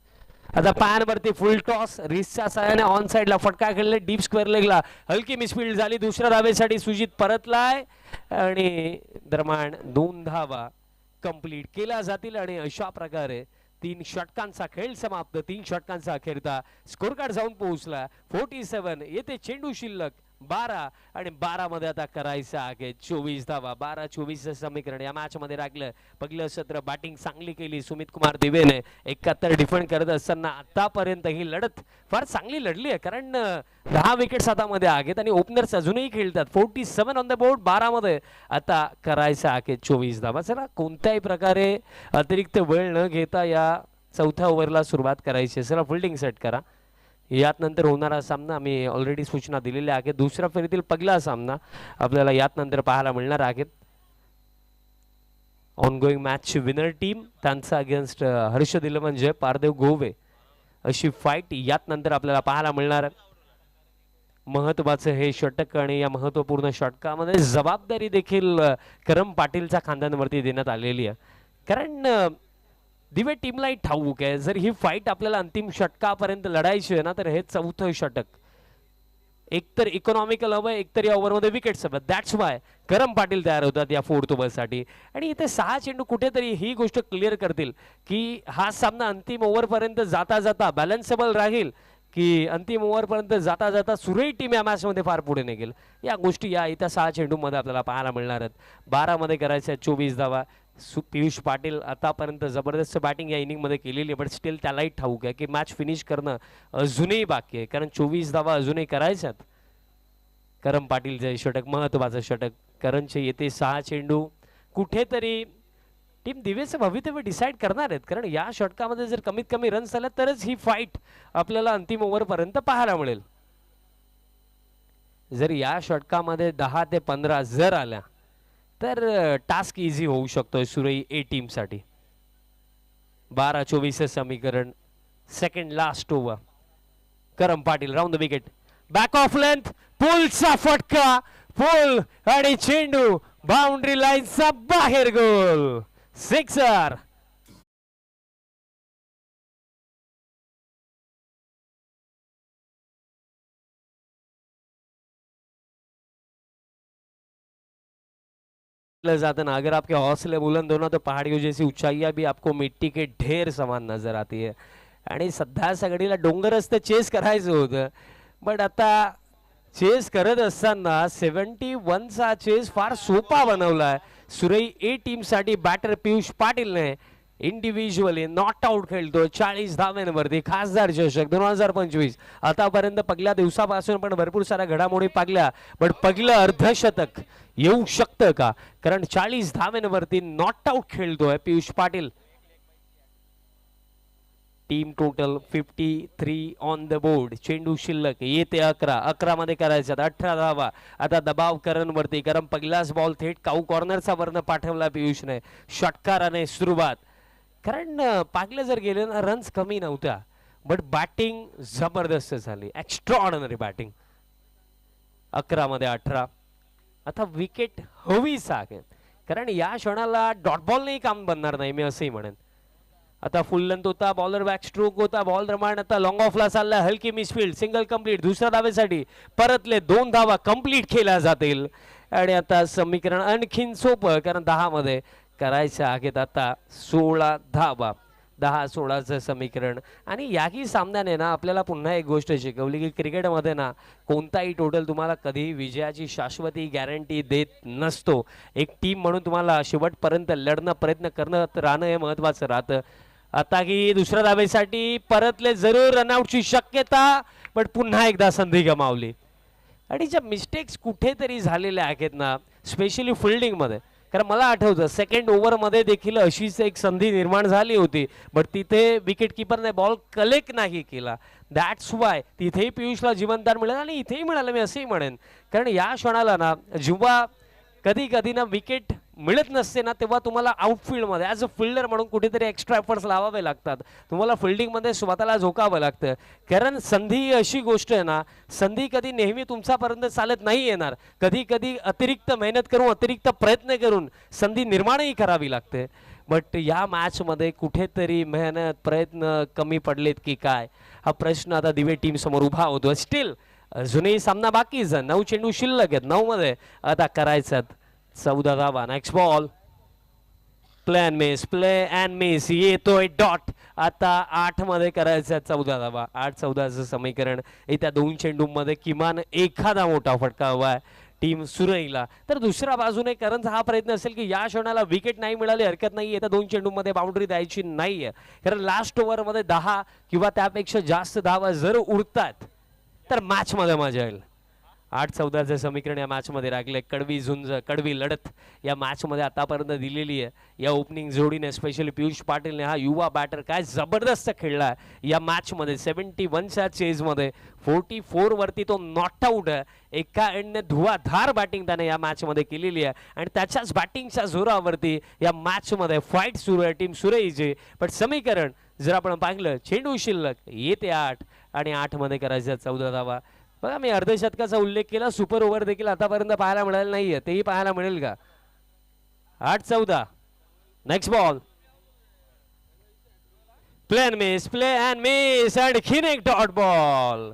आता पॅन वरती फुल टॉस, रिसच्या साहाय्याने ऑन साइडला फटका खेळले, डीप स्क्वेअर लेगला हलकी मिसफील्ड झाली. दुसऱ्या धावेसाठी सुजित परतलाय आणि दरम्यान 2 धावा कंप्लीट केल्या जातील. आणि अशा प्रकारे 3 षटकांचा खेळ समाप्त. 3 षटकांचा अखेरता स्कोर कार्ड जाऊन पोहोचला 47. येथे चेंडू शिल्लक 12 आणि 12 मध्ये आता करायचं आहे 24 धावा. 12-24 समीकरण या मॅच मध्ये राखलं. पहिलं सत्र बॅटिंग चांगली केली सुमित कुमार दिवेने, 71 डिफेंड करत असताना आतापर्यंत ही लढत फार चांगली लढली आहे, कारण 10 विकेट्स हातामध्ये आहेत आणि ओपनर्स अजूनही खेळतात. 47 ऑन द बोर्ड. 12 मध्ये आता करायचं आहे 24 धावा. चला कोणत्याही प्रकारे अतिरिक्त वेळ न घेता या चौथ्या ओव्हरला सुरुवात करायची. चला फिल्डिंग सेट करा. यात नंतर होणारा सामना आम्ही ऑलरेडी सूचना दिलेल्या आहेत. दुसऱ्या फेरीतील पहिला सामना आपल्याला यात नंतर पाहायला मिळणार आहे. ऑनगोईंग मॅच विनर टीम त्यांचा अगेन्स्ट हर्ष दिलमंजे पारदेव गोवे अशी फाईट यात नंतर आपल्याला पाहायला मिळणार आहे. महत्वाचं हे षटक आणि या महत्वपूर्ण षटकामध्ये जबाबदारी देखील करम पाटीलच्या खांद्यांवरती देण्यात आलेली आहे, कारण दिवे टीमलाही ठाऊक आहे जर ही फाईट आपल्याला अंतिम षटकापर्यंत लढायची आहे ना तर हे चौथं षटक एकतर इकॉनॉमिकल हवं, एकतर या ओव्हरमध्ये विकेट्स हवं. दॅट्स वाय करम पाटील तयार होतात या 4th ओव्हरसाठी. आणि इथे 6 चेंडू कुठेतरी ही गोष्ट क्लिअर करतील की हा सामना अंतिम ओव्हरपर्यंत जाता जाता बॅलन्सेबल राहील की अंतिम ओव्हरपर्यंत जाता जाता सुरळीत टीम या मॅचमध्ये फार पुढे निघेल. या गोष्टी या इथं 6 चेंडूमध्ये आपल्याला पाहायला मिळणार आहेत. 12 मध्ये करायच्या 24 धावा. पियुष पाटील आतापर्यंत जबरदस्त बॅटिंग या इनिंगमध्ये केलेली आहे, बट स्टील त्यालाही ठाऊक आहे की मॅच फिनिश करणं अजूनही बाकी आहे, कारण 24 धावा अजूनही करायच्यात. करम पाटीलचे षटक महत्वाचं षटक. करणचे येते 6 चेंडू कुठेतरी टीम दिवेचं भवितव्य डिसाईड करणार आहेत, कारण या षटकामध्ये जर कमीत कमी रन्स आल्या तरच ही फाईट आपल्याला अंतिम ओव्हरपर्यंत पाहायला मिळेल. जर या षटकामध्ये 10 ते 15 जर आल्या तर टास्क इझी होऊ शकतोय सुरई ए टीम साठी. 12-24 समीकरण. Second last over. Karam Patil round the wicket, back of length, पुलचा फटका, पुल आणि चेंडू बाउंड्री लाईनचा बाहेर, गोल, सिक्सर. जाता ना अगर आपके हौसले बुलंद हो ना तो पहाड़ियों जैसी ऊंचाइयां भी आपको मिट्टी के ढेर समान नजर आती है. आणि सध्या सगळीला डोंगरच तर चेस करायचं होतं, बट आता चेस करत असताना 71चा चेस फार सोपा बनवलाय सुरई ए टीम साठी. बॅटर पियुष पाटीलने इंडिव्हिज्युअली नॉट आउट खेळतो 40 धाव्यांवरती. खासदार चषक 2025 आतापर्यंत पहिल्या दिवसापासून पण भरपूर साऱ्या घडामोडी पागल्या, पण पहिलं अर्धशतक येऊ शकतं का, कारण 40 धाव्यांवरती नॉट आउट खेळतोय Piyush Patil. Team total 53 on the board. चेंडू शिल्लक येते 11 मध्ये करायचं 18 धावा. आता दबाव करणवरती, कारण पहिलाच बॉल थेट काऊ कॉर्नरचा वर्ण पाठवला पियुषने. षटकाराने सुरुवात, कारण पागले जर गेले ना रन्स कमी नव्हत्या, बट बॅटिंग जबरदस्त झाली, एक्स्ट्रा ऑर्डिनरी बॅटिंग. 11 मध्ये 18. आता विकेट हवीच आहे, कारण या क्षणाला डॉट बॉलनेही काम बनणार नाही मी असंही म्हणेन. आता फुल लेंथ होता, बॉलर बॅक स्ट्रोक होता, बॉल दरम्यान आता लॉंग ऑफला चालला, हलकी मिसफील्ड, सिंगल कंप्लीट. दुसऱ्या धावेसाठी परतले 2 धावा कंप्लीट केल्या जातील. आणि आता समीकरण आणखीन सोपं, कारण 10 मध्ये करायचं आहेत आता 16 धावा. 10-16चं समीकरण. आणि याही सामन्याने ना आपल्याला पुन्हा एक गोष्ट शिकवली की क्रिकेटमध्ये ना कोणताही टोटल तुम्हाला कधी विजयाची शाश्वती गॅरंटी देत नसतो. एक टीम म्हणून तुम्हाला शेवटपर्यंत लढणं, प्रयत्न करणं राहणं हे महत्वाचं राहतं. आता की दुसऱ्या धावेसाठी परतले, जरूर रनआउटची शक्यता, पण पुन्हा एकदा संधी गमावली. आणि ज्या मिस्टेक्स कुठेतरी झालेल्या आहेत ना, स्पेशली फिल्डिंगमध्ये, कारण मला आठवतं सेकंड ओव्हरमध्ये देखील अशीच एक संधी निर्माण झाली होती, बट तिथे विकेट किपरने बॉल कलेक्ट नाही केला. दॅट्स वाय तिथेही पियुषला जीवनदान मिळेल आणि इथेही मिळालं मी असंही म्हणेन. कारण या क्षणाला ना जेव्हा कधी कधी ना विकेट मिळत नसते ना, तेव्हा तुम्हाला आउटफील्डमध्ये ॲज अ फिल्डर म्हणून कुठेतरी एक्स्ट्रा एफर्ट्स लावावे लागतात. तुम्हाला फिल्डिंगमध्ये स्वतःला झोकावं लागतं. कारण संधी ही अशी गोष्ट आहे ना, संधी कधी नेहमी तुमच्यापर्यंत चालत नाही येणार. कधी कधी अतिरिक्त मेहनत करून अतिरिक्त प्रयत्न करून संधी निर्माणही करावी लागते. बट या मॅचमध्ये कुठेतरी मेहनत प्रयत्न कमी पडलेत की काय, हा प्रश्न आता दिवे टीम समोर उभा होतो. स्टील अजूनही सामना बाकीच आहे. 9 चेंडू शिल्लक आहेत. 9 मध्ये आता करायच्यात 14 धावा. Next ball play and miss येतोय डॉट. आता 8 मध्ये करायचं 14 धावा. 8-14चं समीकरण. येत्या 2 चेंडूमध्ये किमान एखादा मोठा फटका हवा आहे टीम सुरईला. तर दुसऱ्या बाजूने करणचा हा प्रयत्न असेल की या क्षणाला विकेट नाही मिळाली हरकत नाही, येत्या 2 चेंडूमध्ये बाउंड्री द्यायची नाहीये. कारण लास्ट ओव्हरमध्ये 10 किंवा त्यापेक्षा जास्त धावा जर उडतात तर मॅचमध्ये मजा येईल. 8-14चं समीकरण या मॅचमध्ये राखले. कडवी झुंज, कडवी लढत या मॅचमध्ये आतापर्यंत दिलेली आहे. या ओपनिंग जोडीने स्पेशली पियुष पाटीलने हा युवा बॅटर काय जबरदस्त खेळला या मॅचमध्ये. 71च्या चेजमध्ये 44 वरती तो नॉट आऊट आहे. एका एंडने धुवाधार बॅटिंग त्याने या मॅचमध्ये केलेली आहे आणि त्याच्याच बॅटिंगच्या जोरावरती या मॅचमध्ये फाईट सुरू आहे टीम सुरईची. पण समीकरण जर आपण पाहिलं, चेंडू शिल्लक येते 8 आणि 8 मध्ये करायचं 14 धावा. बघा मी अर्धशतकाचा उल्लेख केला, सुपर ओव्हर देखील आतापर्यंत पाहायला मिळालं नाहीये, तेही पाहायला मिळेल का? 8-14. Next ball play and miss आणखीन एक डॉट बॉल.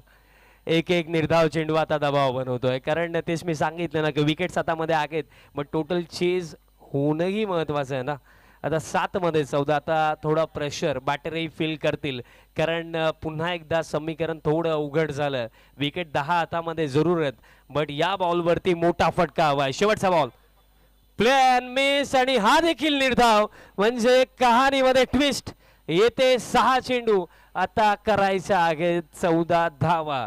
एक निर्धाव चेंडू आता दबाव बनवतोय. कारण तेच मी सांगितलं ना की विकेट्स हातामध्ये आहेत, मग टोटल चेज होणंही महत्वाचं आहे ना. आता 7 मध्ये 14. आता थोडा प्रेशर बॅटरही फील करतील. कारण पुन्हा एकदा समीकरण थोडं उघड झालं. विकेट 10 हातामध्ये जरूर आहेत, बट या बॉलवरती मोठा फटका हवाय. शेवटचा बॉल प्ले अँड मिस आणि हा देखील निर्धाव. म्हणजे कहाणीमध्ये ट्विस्ट. येते 6 चेंडू आता करायच्या आहे 14 धावा.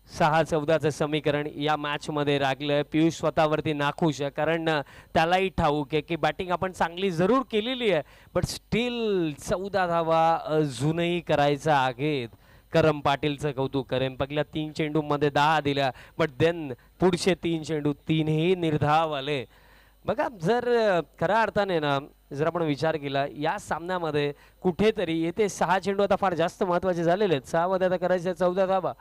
6-14चं समीकरण या मॅच मध्ये राखलंय. पियुष स्वतःवरती नाखुश आहे, कारण त्यालाही ठाऊक आहे की बॅटिंग आपण चांगली जरूर केलेली आहे, बट स्टील 14 धावा अजूनही करायचा आहेत. करम पाटीलचं कौतुक करेन. पहिल्या 3 चेंडूमध्ये 10 दिल्या, बट देन पुढचे 3 चेंडू 3ही निर्धाव आले. बघा जर खऱ्या अर्थाने ना जर आपण विचार केला या सामन्यामध्ये कुठेतरी येते 6 चेंडू आता फार जास्त महत्वाचे झालेले आहेत. 6 मध्ये आता करायचे 14 धावा.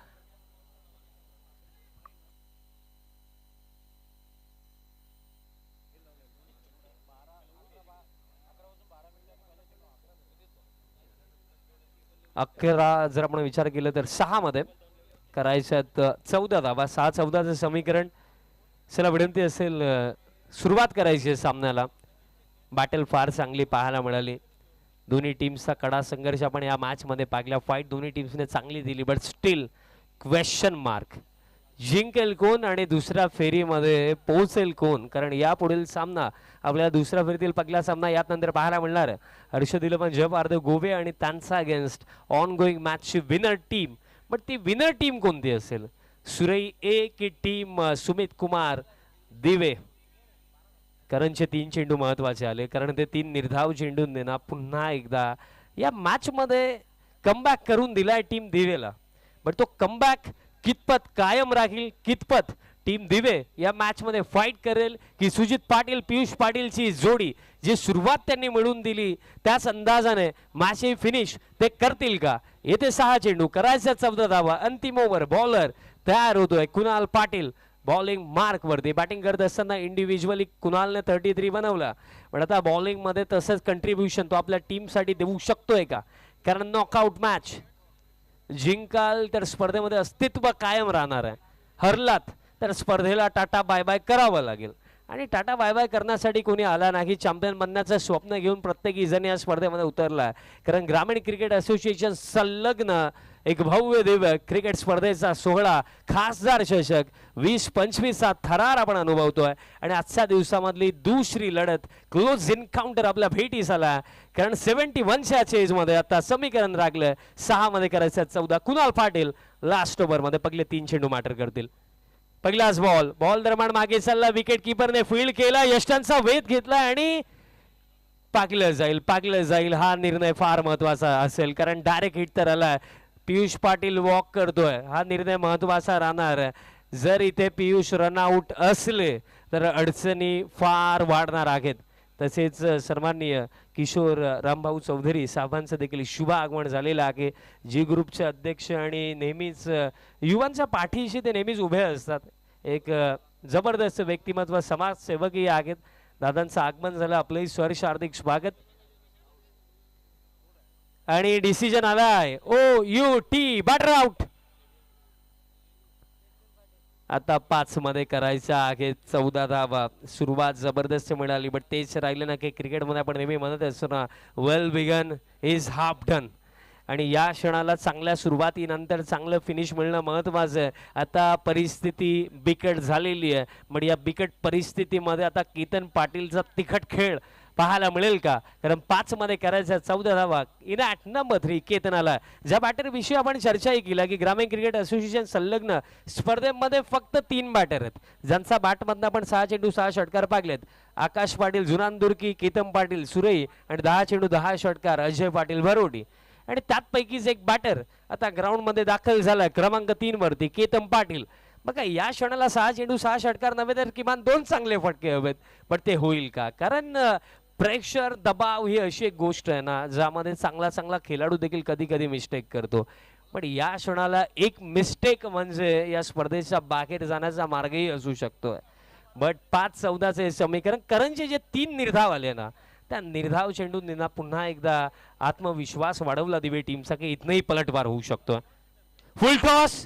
अकरा जर आपण विचार केला तर 6 मध्ये करायच्यात 14 धावा. 6-14चं समीकरण. चला विनंती असेल सुरुवात करायची आहे सामन्याला. बॅटल फार चांगली पाहायला मिळाली. दोन्ही टीम्सचा कडा संघर्ष आपण या मॅच मध्ये पाहिला. फाईट दोन्ही टीम्सने चांगली दिली, बट स्टील क्वेश्चन मार्क. जिंकेल कोण आणि दुसऱ्या फेरीमध्ये पोहोचेल कोण? कारण या पुढील सामना आपल्याला दुसऱ्या फेरीतील पहिला सामना यात नंतर पाहायला मिळणार आहे. हर्षद दिलपन, जय पार्थ गोवे आणि त्यांचा अगेन्स्ट ऑन गोईंग मॅचची विनर टीम. बट ती विनर टीम कोणती असेल? सुरई ए की टीम सुमित कुमार दिवे? करणचे 3 चेंडू महत्वाचे आले, कारण ते 3 निर्धाव चेंडूंनी ना पुन्हा एकदा या मॅच मध्ये कमबॅक करून दिलाय टीम दिवेला. बट तो कमबॅक कितपत कायम राहील, कितपत टीम दिवे या मॅच मध्ये फाईट करेल, की सुजित पाटील पियुष पाटीलची जोडी जी सुरुवात त्यांनी मिळवून दिली त्याच अंदाजाने मॅच फिनिश ते करतील का? येथे 6 चेंडू करायचा 14 धावा. अंतिम ओव्हर. बॉलर तयार होतोय कुणाल पाटील. बॉलिंग मार्क वरती बॅटिंग करत असताना इंडिव्हिज्युअली कुणालने 33 बनवला, पण आता बॉलिंग मध्ये तसंच कंट्रीब्युशन तो आपल्या टीम साठी देऊ शकतोय का? कारण नॉकआउट मॅच. जिंकाल तर स्पर्धेमध्ये अस्तित्व कायम राहणार आहे, हरलात तर स्पर्धेला टाटा बाय बाय करावं लागेल. आणि टाटा बाय बाय करण्यासाठी कोणी आला नाही. चॅम्पियन बनण्याचं स्वप्न घेऊन प्रत्येक जण या स्पर्धेमध्ये उतरला आहे. कारण ग्रामीण क्रिकेट असोसिएशन संलग्न एक भव्य दिव्य क्रिकेट स्पर्धेचा सोहळा, खासदार चषक 20-25चा थरार आपण अनुभवतोय. आणि आजच्या दिवसामधली दुसरी लढत, क्लोज एन्काउंटर आपल्या भेटीस आला. कारण 71च्या चेज मध्ये आता समीकरण राखलं. 6 मध्ये करायचं 14. कुणाल पाटील लास्ट ओव्हर मध्ये पगले 3 चेंडू मॅटर करतील. पहिलाच बॉल बॉल दरम्यान मागे चालला विकेट किपरने फील्ड केला यष्टांचा वेध घेतला आणि पाकलं जाईल हा निर्णय फार महत्वाचा असेल कारण डायरेक्ट हिट तर आला पियुष पाटील वॉक करतोय हा निर्णय महत्वाचा राहणार जर इथे पियुष रनआउट असले तर अडचणी फार वाढणार आहेत तसेच सन्माननीय किशोर रामभाऊ चौधरी साहेबांचं देखील शुभ आगमन झालेलं आहे जी ग्रुपचे अध्यक्ष आणि नेहमीच युवांच्या पाठीशी ते नेहमीच उभे असतात एक जबरदस्त व्यक्तिमत्व समाजसेवकही आहेत दादांचं आगमन झालं आपलंही सहर्ष हार्दिक स्वागत आणि डिसिजन आलाय OUT बॅटर आउट आता 5 मध्ये करायचा आहे 14 धावा सुरुवात जबरदस्त मिळाली बट तेच राहिलं ना की क्रिकेटमध्ये आपण नेहमी म्हणत असतो ना well begun is half done आणि या क्षणाला चांगल्या सुरुवातीनंतर चांगलं फिनिश मिळणं महत्त्वाचं आहे आता परिस्थिती बिकट झालेली आहे मग या बिकट परिस्थितीमध्ये आता केतन पाटीलचा तिखट खेळ पाहायला मिळेल का कारण 5 मध्ये करायचा 14 धावा इन ॲट नंबर 3 केतनाला ज्या बॅटर विषयी आपण चर्चाही केला की ग्रामीण क्रिकेट असोसिएशन संलग्न स्पर्धेमध्ये फक्त 3 बॅटर आहेत ज्यांचा बॅटमधनं आपण 6 चेंडू 6 षटकार पागलेत आकाश पाटील जुनानदुर्की केतन पाटील सुरई आणि 10 चेंडू 10 षटकार अजय पाटील भरोडी आणि त्यापैकीच एक बॅटर आता ग्राउंड मध्ये दाखल झाला क्रमांक 3 वरती केतन पाटील बघा या क्षणाला 6 चेंडू 6 षटकार नव्हे तर किमान 2 चांगले फटके हवेत पण ते होईल का कारण प्रेशर दबाव ही अशी एक गोष्ट आहे ना ज्यामध्ये चांगला खेळाडू देखील कधी कधी मिस्टेक करतो पण या क्षणाला एक मिस्टेक म्हणजे या स्पर्धेच्या बाहेर जाण्याचा मार्गही असू शकतो बट 5-14 समीकरण करणचे जे 3 निर्धाव आले ना त्या निर्धाव चेंडूंना पुन्हा एकदा आत्मविश्वास वाढवला दिवे टीमचा की इथनही पलटवार होऊ शकतो फुल टॉस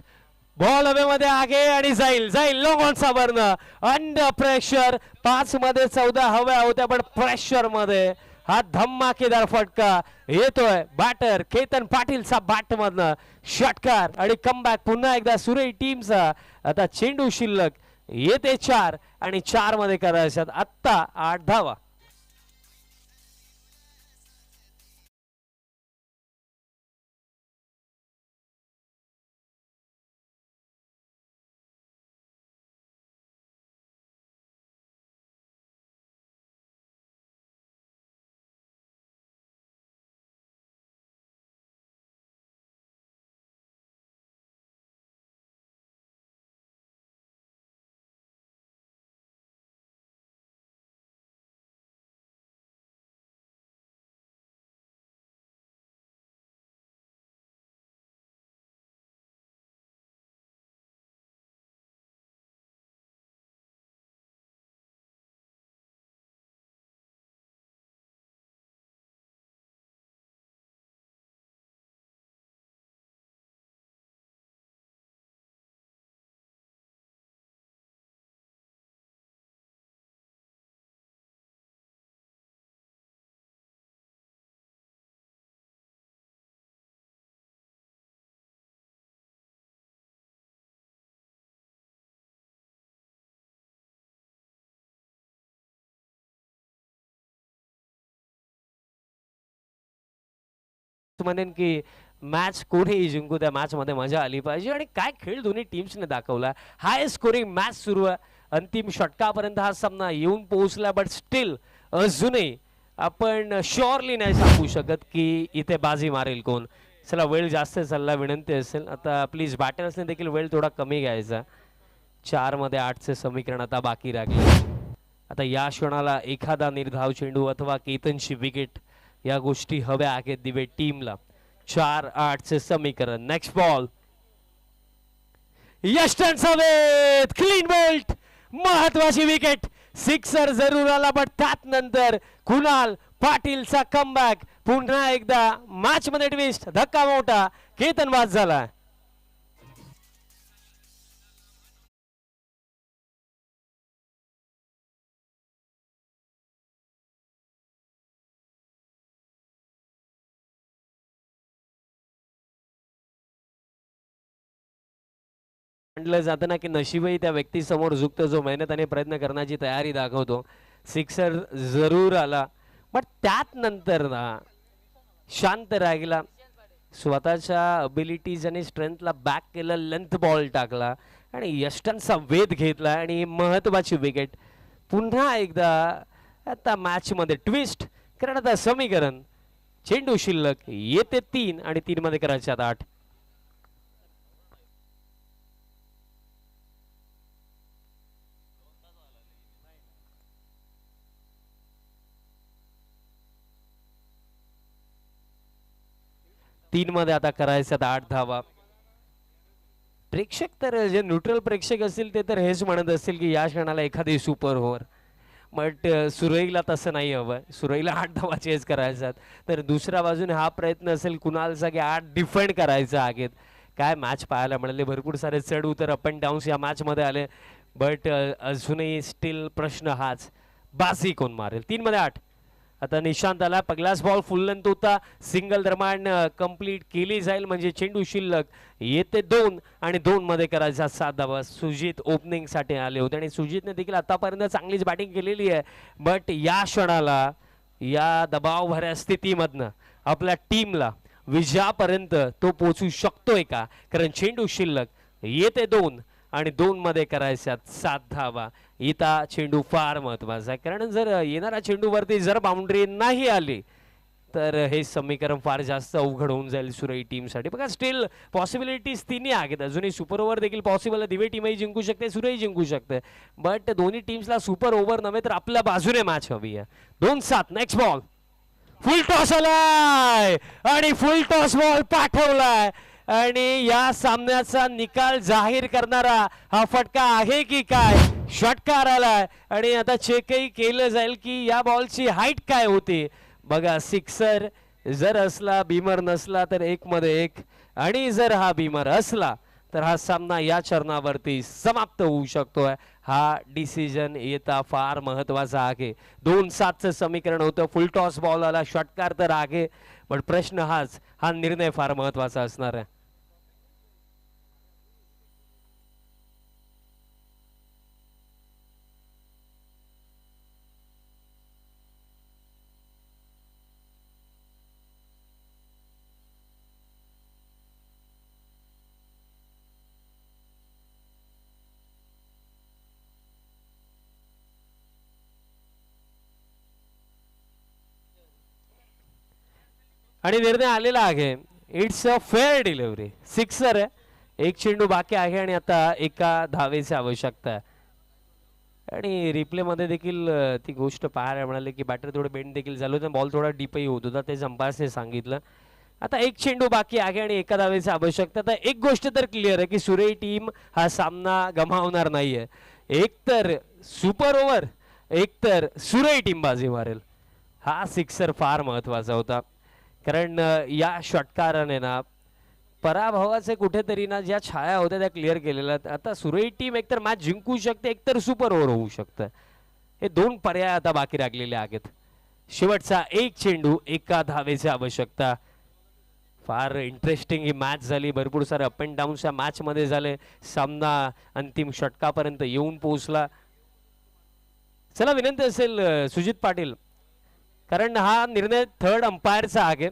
बॉल हवेमध्ये आगे आणि जाईल लॉंग ऑन साबर्न अंडर प्रेशर 5 मध्ये 14 हव्या होत्या पण प्रेशर मध्ये हा धमाकेदार फटका येतोय बॅटर केतन पाटीलचा बॅट मधनं षटकार आणि कमबॅक पुन्हा एकदा सुरई टीमचा आता चेंडू शिल्लक येते 4 आणि 4 मध्ये करायच्यात आत्ता 8 धावा म्हणेन की मॅच कोणीही जिंकू त्या मॅच मध्ये मजा आली पाहिजे आणि काय खेळ दोन्ही टीम्सने दाखवला हाय स्कोरिंग मॅच सुरू आहे अंतिम षटकापर्यंत हा सामना येऊन पोहोचला बट स्टील अजूनही आपण शुअरली नाही सांगू शकत की इथे बाजी मारेल कोण चला वेळ जास्त चालला विनंती असेल आता प्लीज बॅटर्सने देखील वेळ थोडा कमी घ्यायचा 4 मध्ये 8 समीकरण आता बाकी राहिले आता या क्षणाला एखादा निर्धाव चेंडू अथवा केतनची विकेट या गोष्टी हव्या आहेत दिवे टीमला 4-8 समीकरण नेक्स्ट बॉल यष्टांचा वेध क्लीन बोल्ट महत्वाची विकेट सिक्सर जरूर आला पण त्यात नंतर कुणाल पाटीलचा कमबॅक पुन्हा एकदा मॅच मध्ये ट्विस्ट धक्का मोठा केतन बाद झाला म्हटलं जातं ना की नशीबही त्या व्यक्तीसमोर झुकतो जो मेहनत आणि प्रयत्न करण्याची तयारी दाखवतो सिक्सर जरूर आला पण त्यात नंतर ना शांत राहिला स्वतःच्या अबिलिटीज आणि स्ट्रेंथला बॅक केलं, लेंथ बॉल टाकला आणि यष्टनचा वेध घेतला आणि महत्वाची विकेट. पुन्हा एकदा आता मॅच मध्ये ट्विस्ट, कारण आता समीकरण चेंडू शिल्लक येते 3 आणि 3 मध्ये करायचे आता 8. तीन मध्ये आता करायचं 8 धावा. प्रेक्षक तर जे न्यूट्रल प्रेक्षक असतील ते तर हेच म्हणत असतील की या क्षणाला एखादी सुपर ओव्हर, बट सुरईला तसं नाही हवं. सुरईला 8 धावा चेस करायच्यात, तर दुसऱ्या बाजूने हा प्रयत्न असेल कुणालचा की 8 डिफेंड करायचा आगेत. काय मॅच पाहायला मिळाले, भरपूर सारे चढ उतर अप अँड डाऊन्स या मॅच मध्ये आले, बट अजूनही स्टील प्रश्न हाच, बाजी कोण मारेल. 3 मध्ये 8. आता निशांत आला, पहिलाच बॉल फुल लेंथ होता, सिंगल दरम्यान कंप्लीट केली जाईल म्हणजे चेंडू शिल्लक येते 2 आणि 2 मध्ये करायचा 7 धावा. सुजित ओपनिंग साठी आले होते आणि सुजितने देखील आतापर्यंत चांगलीच बॅटिंग केलेली आहे, बट या क्षणाला या दबाव भऱ्या स्थितीमधनं आपल्या टीमला विजयापर्यंत तो पोहोचू शकतोय का, कारण चेंडू शिल्लक येते 2 आणि 2 मध्ये करायच्यात 7 धावा. इथं चेंडू फार महत्वाचा आहे, कारण जर येणाऱ्या चेंडूवरती जर बाउंड्री नाही आली तर हे समीकरण फार जास्त अवघड होऊन जाईल सुरई टीमसाठी. बघा स्टील पॉसिबिलिटीज तिन्ही आहेत, अजूनही सुपर ओव्हर देखील पॉसिबल आहे. दिवे टीमही जिंकू शकते, सुरई जिंकू शकते, बट दोन्ही टीम्सला सुपर ओव्हर नव्हे तर आपल्या बाजूने मॅच हवी आहे. 2-7. नेक्स्ट बॉल फुल टॉस आलाय आणि फुल टॉस बॉल पाठवलाय आणि या सामन्याचा निकाल जाहीर करणारा हा फटका आहे की काय. षटकार आलाय आणि आता चेकही केलं जाईल की या बॉलची हाईट काय होती. बघा सिक्सर जर असला, बीमर नसला तर 1 मध्ये 1, आणि जर हा बीमर असला तर हा सामना या चरणावरती समाप्त होऊ शकतोय. हा डिसिजन येता फार महत्वाचा आहे. 2-7चं समीकरण होतं, फुल टॉस बॉल आला, षटकार तर आहे, पण प्रश्न हाच, हा निर्णय फार महत्वाचा असणार आहे. आणि निर्णय आलेला आहे, it's a fair delivery. Sixer आहे, 1 चेंडू बाकी आहे आणि आता एका धावेची आवश्यकता आहे. आणि रिप्ले मध्ये देखील ती गोष्ट पाहायला मिळाली की बॅटर थोडं बेंड देखील झालं होतं, बॉल थोडा डीपही होत होता, ते अंपायर्सने सांगितलं. आता 1 चेंडू बाकी आहे आणि एका धावेची आवश्यकता. आता एक गोष्ट तर क्लिअर आहे की सुरई टीम हा सामना गमावणार नाहीये. एक तर सुपर ओव्हर, एक तर सुरई टीम बाजी मारेल. हा सिक्सर फार महत्वाचा होता, कारण या षटकाराने ना पराभवाचे कुठेतरी ना ज्या छाया होत्या त्या क्लिअर केलेल्या. आता सुरई टीम एकतर मॅच जिंकू शकते, एकतर सुपर ओव्हर होऊ शकतं. हे 2 पर्याय आता बाकी राखलेले आहेत. शेवटचा 1 चेंडू, एका धावेची आवश्यकता. फार इंटरेस्टिंग ही मॅच झाली, भरपूर सारे अप अँड डाऊन्स या मॅच मध्ये झाले, सामना अंतिम षटकापर्यंत येऊन पोहोचला. चला विनंती असेल सुजित पाटील, कारण हा निर्णय थर्ड अंपायरचा आहे,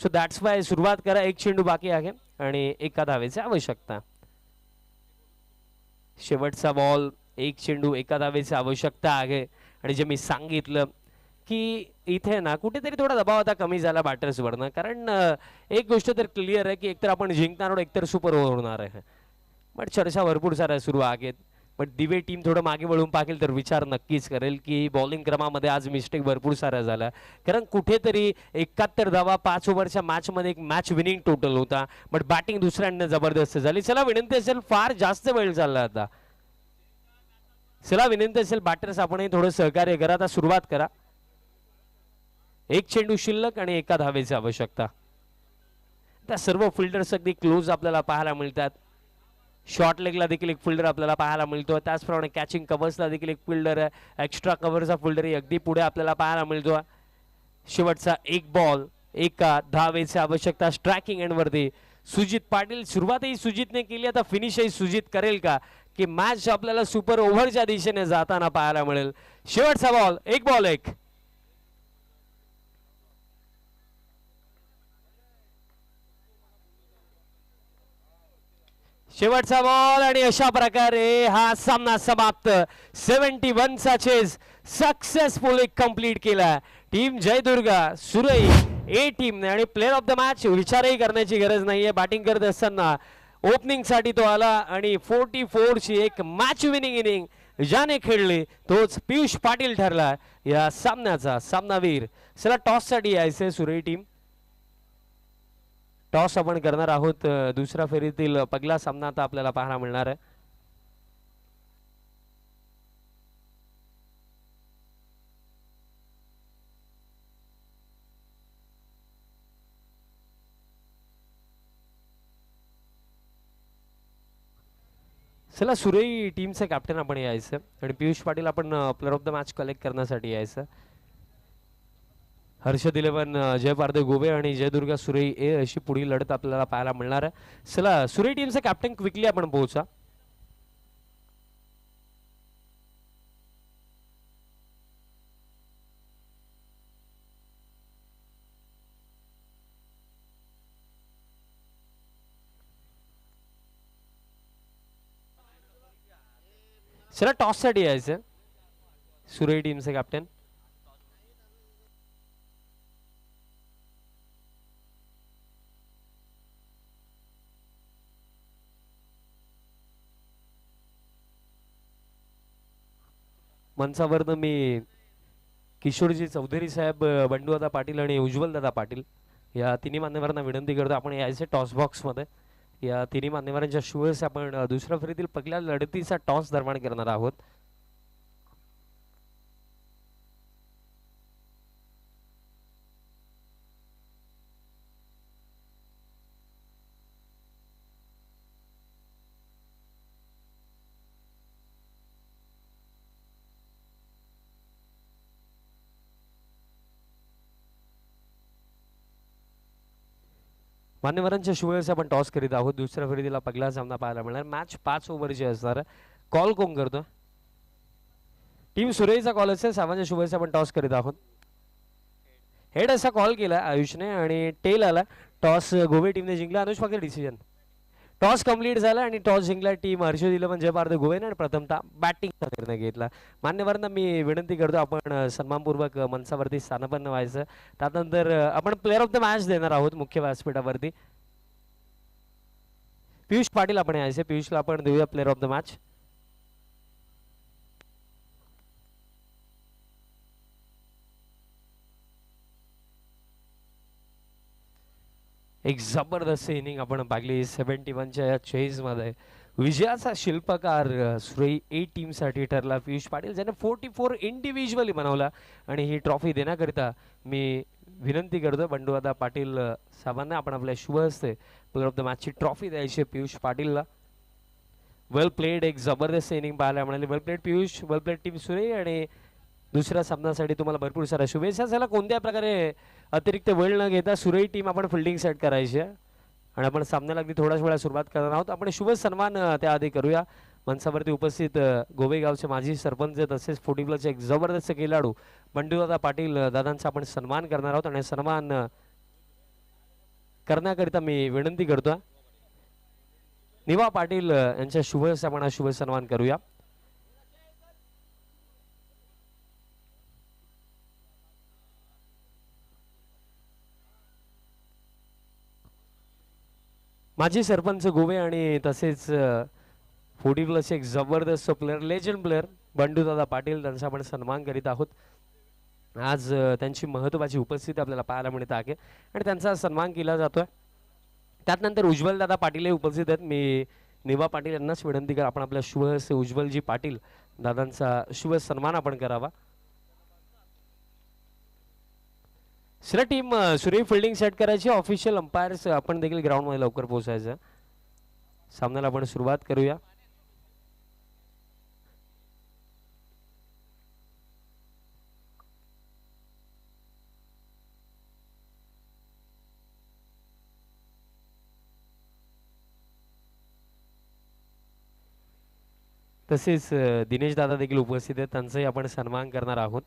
सो दॅट्स वाय सुरुवात करा. 1 चेंडू बाकी आहे आणि एका धावेची आवश्यकता. शेवटचा बॉल, 1 चेंडू, एका धावेची आवश्यकता आहे. आणि जे मी सांगितलं की इथे ना कुठेतरी थोडा दबाव आता कमी झाला बॅटर्सवरनं, कारण एक गोष्ट तर क्लिअर आहे की एकतर आपण जिंकणार आहोत, एकतर सुपर ओव्हर होणार आहे. बट चर्चा भरपूर साऱ्या सुरू आहेत, बट दिवे टीम थोडं मागे वळून पाहिल तर विचार नक्कीच करेल की बॉलिंग क्रमामध्ये आज मिस्टेक भरपूर साऱ्या झाल्या, कारण कुठेतरी 71 धावा 5 ओव्हरच्या मॅच मध्ये एक मॅच विनिंग टोटल होता, बट बॅटिंग दुसऱ्यांना जबरदस्त झाली. चला विनंती असेल, फार जास्त वेळ झाला आता, चला विनंती असेल बॅटर्स आपणही थोडं सहकार्य करा. आता सुरुवात करा. 1 चेंडू शिल्लक आणि एका धावेची आवश्यकता. त्या सर्व फिल्डर्स अगदी क्लोज आपल्याला पाहायला मिळतात. शॉर्ट लेगला देखील एक फिल्डर आपल्याला पाहायला मिळतो, त्याचप्रमाणे कॅचिंग कव्हर्सला देखील एक फिल्डर आहे, एक्स्ट्रा कव्हरचा फिल्डरही अगदी पुढे आपल्याला पाहायला मिळतो. शेवटचा 1 बॉल, एका धावेची आवश्यकता. स्ट्रायकिंग एंडवरती सुजित पाटील. सुरुवातही सुजितने केली, आता फिनिशही सुजित करेल का, की मॅच आपल्याला सुपर ओव्हरच्या दिशेने जाताना पाहायला मिळेल. शेवटचा बॉल, 1 बॉल 1. शेवटचा बॉल आणि अशा प्रकारे हा सामना समाप्त. 71 चा चेस सक्सेसफुली कंप्लीट केला. टीम जयदुर्गा सुरई ए टीमने आणि प्लेअर ऑफ द मॅच विचारही करण्याची गरज नाहीये. बॅटिंग करत असताना ओपनिंग साठी तो आला आणि 44 ची एक मॅच विनिंग इनिंग ज्याने खेळली तोच पियुष पाटील ठरला या सामन्याचा सामनावीर. चला टॉस साठी यायचंय सुरई टीम. टॉस आपण करणार आहोत. दुसऱ्या फेरीतील पहिला सामना आता आपल्याला पाहायला मिळणार आहे. चला सुरई टीमचं कॅप्टन आपण यायचं आणि पियुष पाटील आपण player of the match collect करण्यासाठी यायचं. हर्षद 11 जय पारदे गोवे आणि जयदुर्गा सुरई ए अशी पुढील लढत आपल्याला पाहायला मिळणार आहे. चला सुरई टीमचं कॅप्टन क्विकली आपण पोहोचा. चला टॉस साठी यायचं सुरई टीमचे कॅप्टन. मंचावरनं मी किशोरजी चौधरी साहेब, बंडूदादा पाटील आणि उज्ज्वल दादा पाटील या तिन्ही मान्यवरांना विनंती करतो आपण यायचे टॉस बॉक्स मध्ये. या तिन्ही मान्यवरांच्या शुभेस आपण दुसऱ्या फेरीतील पहिल्या लढतीचा टॉस दरम्यान करणार आहोत. मान्यवरांच्या शुभेच्छा आपण टॉस करीत आहोत. दुसऱ्या फेरीला पहिला सामना पाहायला मिळणार. मॅच 5 ओव्हरची असणार. कॉल कोण करतो? टीम सुरईचा कॉल असेल. सामान्य शुभेच्छा आपण टॉस करीत आहोत. हेड असा कॉल केला आयुषने आणि टेल आला. टॉस गोवे टीमने जिंकला. Anuj Patil decision. Toss complete झाला आणि टॉस जिंकला टीम हर्षद 11 जय पारदे गोवेने आणि प्रथमतः बॅटिंगचा निर्णय घेतला. मान्यवरांना मी विनंती करतो आपण सन्मानपूर्वक मंचावरती स्थानापन्न व्हायचं. त्यानंतर आपण प्लेअर ऑफ द मॅच देणार आहोत मुख्य व्यासपीठावरती. पियुष पाटील आपण यायचे. पियुषला आपण देऊया प्लेअर ऑफ द मॅच. एक जबरदस्त इनिंग आपण पाहिली 71 च्या या चेज मध्ये. विजयाचा शिल्पकार सुरई ए टीम साठी ठरला पियुष पाटील, ज्याने 44 इंडिव्हिज्युअली बनवला. आणि ही ट्रॉफी देण्याकरिता मी विनंती करतो बंडूदादा पाटील साहेबांना आपण आपल्या शुभ हस्ते प्लेअर ऑफ द मॅचची ट्रॉफी द्यायची पियुष पाटीलला. वेल प्लेड. एक जबरदस्त इनिंग पाहायला मिळाली. वेल प्लेड पियुष, वेल प्लेड टीम सुरई आणि दुसऱ्या सामन्यासाठी तुम्हाला भरपूर साऱ्या शुभेच्छा. झाला कोणत्या प्रकारे अतिरिक्त वेळ न घेता सुरई टीम आपण फिल्डिंग सेट करायची आहे आणि आपण सामन्याला अगदी थोड्याच वेळा सुरुवात करणार आहोत. आपण शुभ सन्मान त्याआधी करूया. मंचावरती उपस्थित गोवे गावचे माजी सरपंच तसेच फुटबॉलचे एक जबरदस्त खेळाडू बंडूदादा पाटील दादांचा आपण सन्मान करणार आहोत. आणि सन्मान करण्याकरिता मी विनंती करतो निवा पाटील यांच्या शुभ आपण शुभ सन्मान करूया. माजी सरपंच गोवे आणि तसेच फोर्टी प्लस एक जबरदस्त player, legend player Bandudada Patil, त्यांचा आपण सन्मान करीत आहोत. आज त्यांची महत्त्वाची उपस्थिती आपल्याला पाहायला मिळत आहे आणि त्यांचा सन्मान केला जातोय. त्यानंतर उज्ज्वल दादा पाटील उपस्थित आहेत. मी निवा पाटील यांनाच विनंती करा आपण आपल्या शुभ हस्ते उज्ज्वलजी पाटील दादांचा शुभ सन्मान आपण करावा. सर टीम सुरई फिल्डिंग सेट करायची. ऑफिशियल अंपायर्स आपण देखील ग्राउंड मध्ये लवकर पोहोचायचं. सामन्याला आपण सुरुवात करूया. तसेच दिनेश दादा देखील उपस्थित आहेत. त्यांचाही आपण सन्मान करणार आहोत.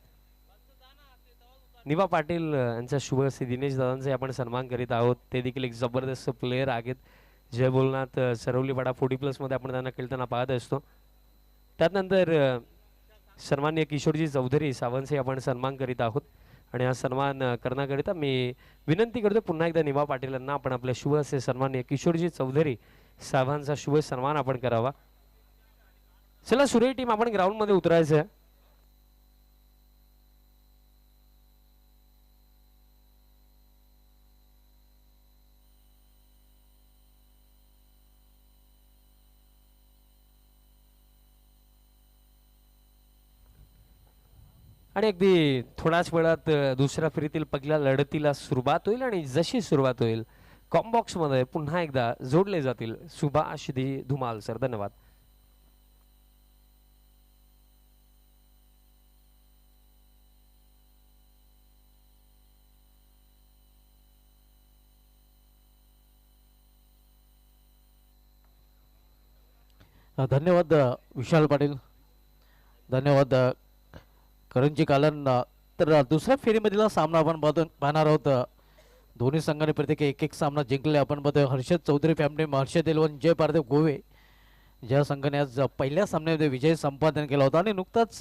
निवा पाटील यांच्या शुभ हस्ते दिनेश दादांचा आपण सन्मान करीत आहोत. ते देखील एक जबरदस्त प्लेयर आहेत जय बोलनाथ सरवलीपाडा 40+ मध्ये आपण त्यांना खेळताना पाहत असतो. त्यानंतर सन्माननीय किशोरजी चौधरी सावंतचे आपण सन्मान करीत आहोत आणि हा सन्मान करण्याकरिता मी विनंती करतो पुन्हा एकदा निवा पाटील यांना आपण आपल्या शुभ असे सन्माननीय किशोरजी चौधरी साहेबांचा शुभ सन्मान आपण करावा. चला सुरेश टीम आपण ग्राउंड मध्ये उतरायचं आहे. आणि अगदी थोड्याच वेळात दुसऱ्या फेरीतील पहिल्या लढतीला सुरुवात होईल आणि जशी सुरुवात होईल कॉम्बॉक्स मध्ये पुन्हा एकदा जोडले जातील सुभाष दी धुमाल सर. धन्यवाद. धन्यवाद विशाल पाटील. धन्यवाद करंजी कालन. तर दुसऱ्या फेरीमधील सामना आपण पाहणार आहोत. दोन्ही संघाने प्रत्येकी एक एक सामना जिंकले. आपण पाहतोय हर्षद चौधरी फॅमिली हर्षद एलवन जय पारदेव गोवे ज्या संघाने आज पहिल्या सामन्यामध्ये विजय संपादन केला होता आणि नुकताच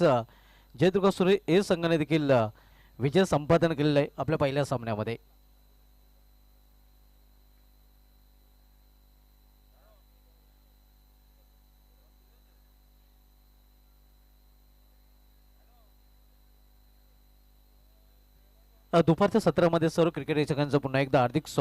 जयदुर्गा सुरे ए संघाने देखील विजय संपादन केलेलं आहे आपल्या पहिल्या सामन्यामध्ये. दुपारच्या सत्रामध्ये सर्व क्रिकेट प्रेक्षकांचं पुन्हा एकदा हार्दिक स्वागत.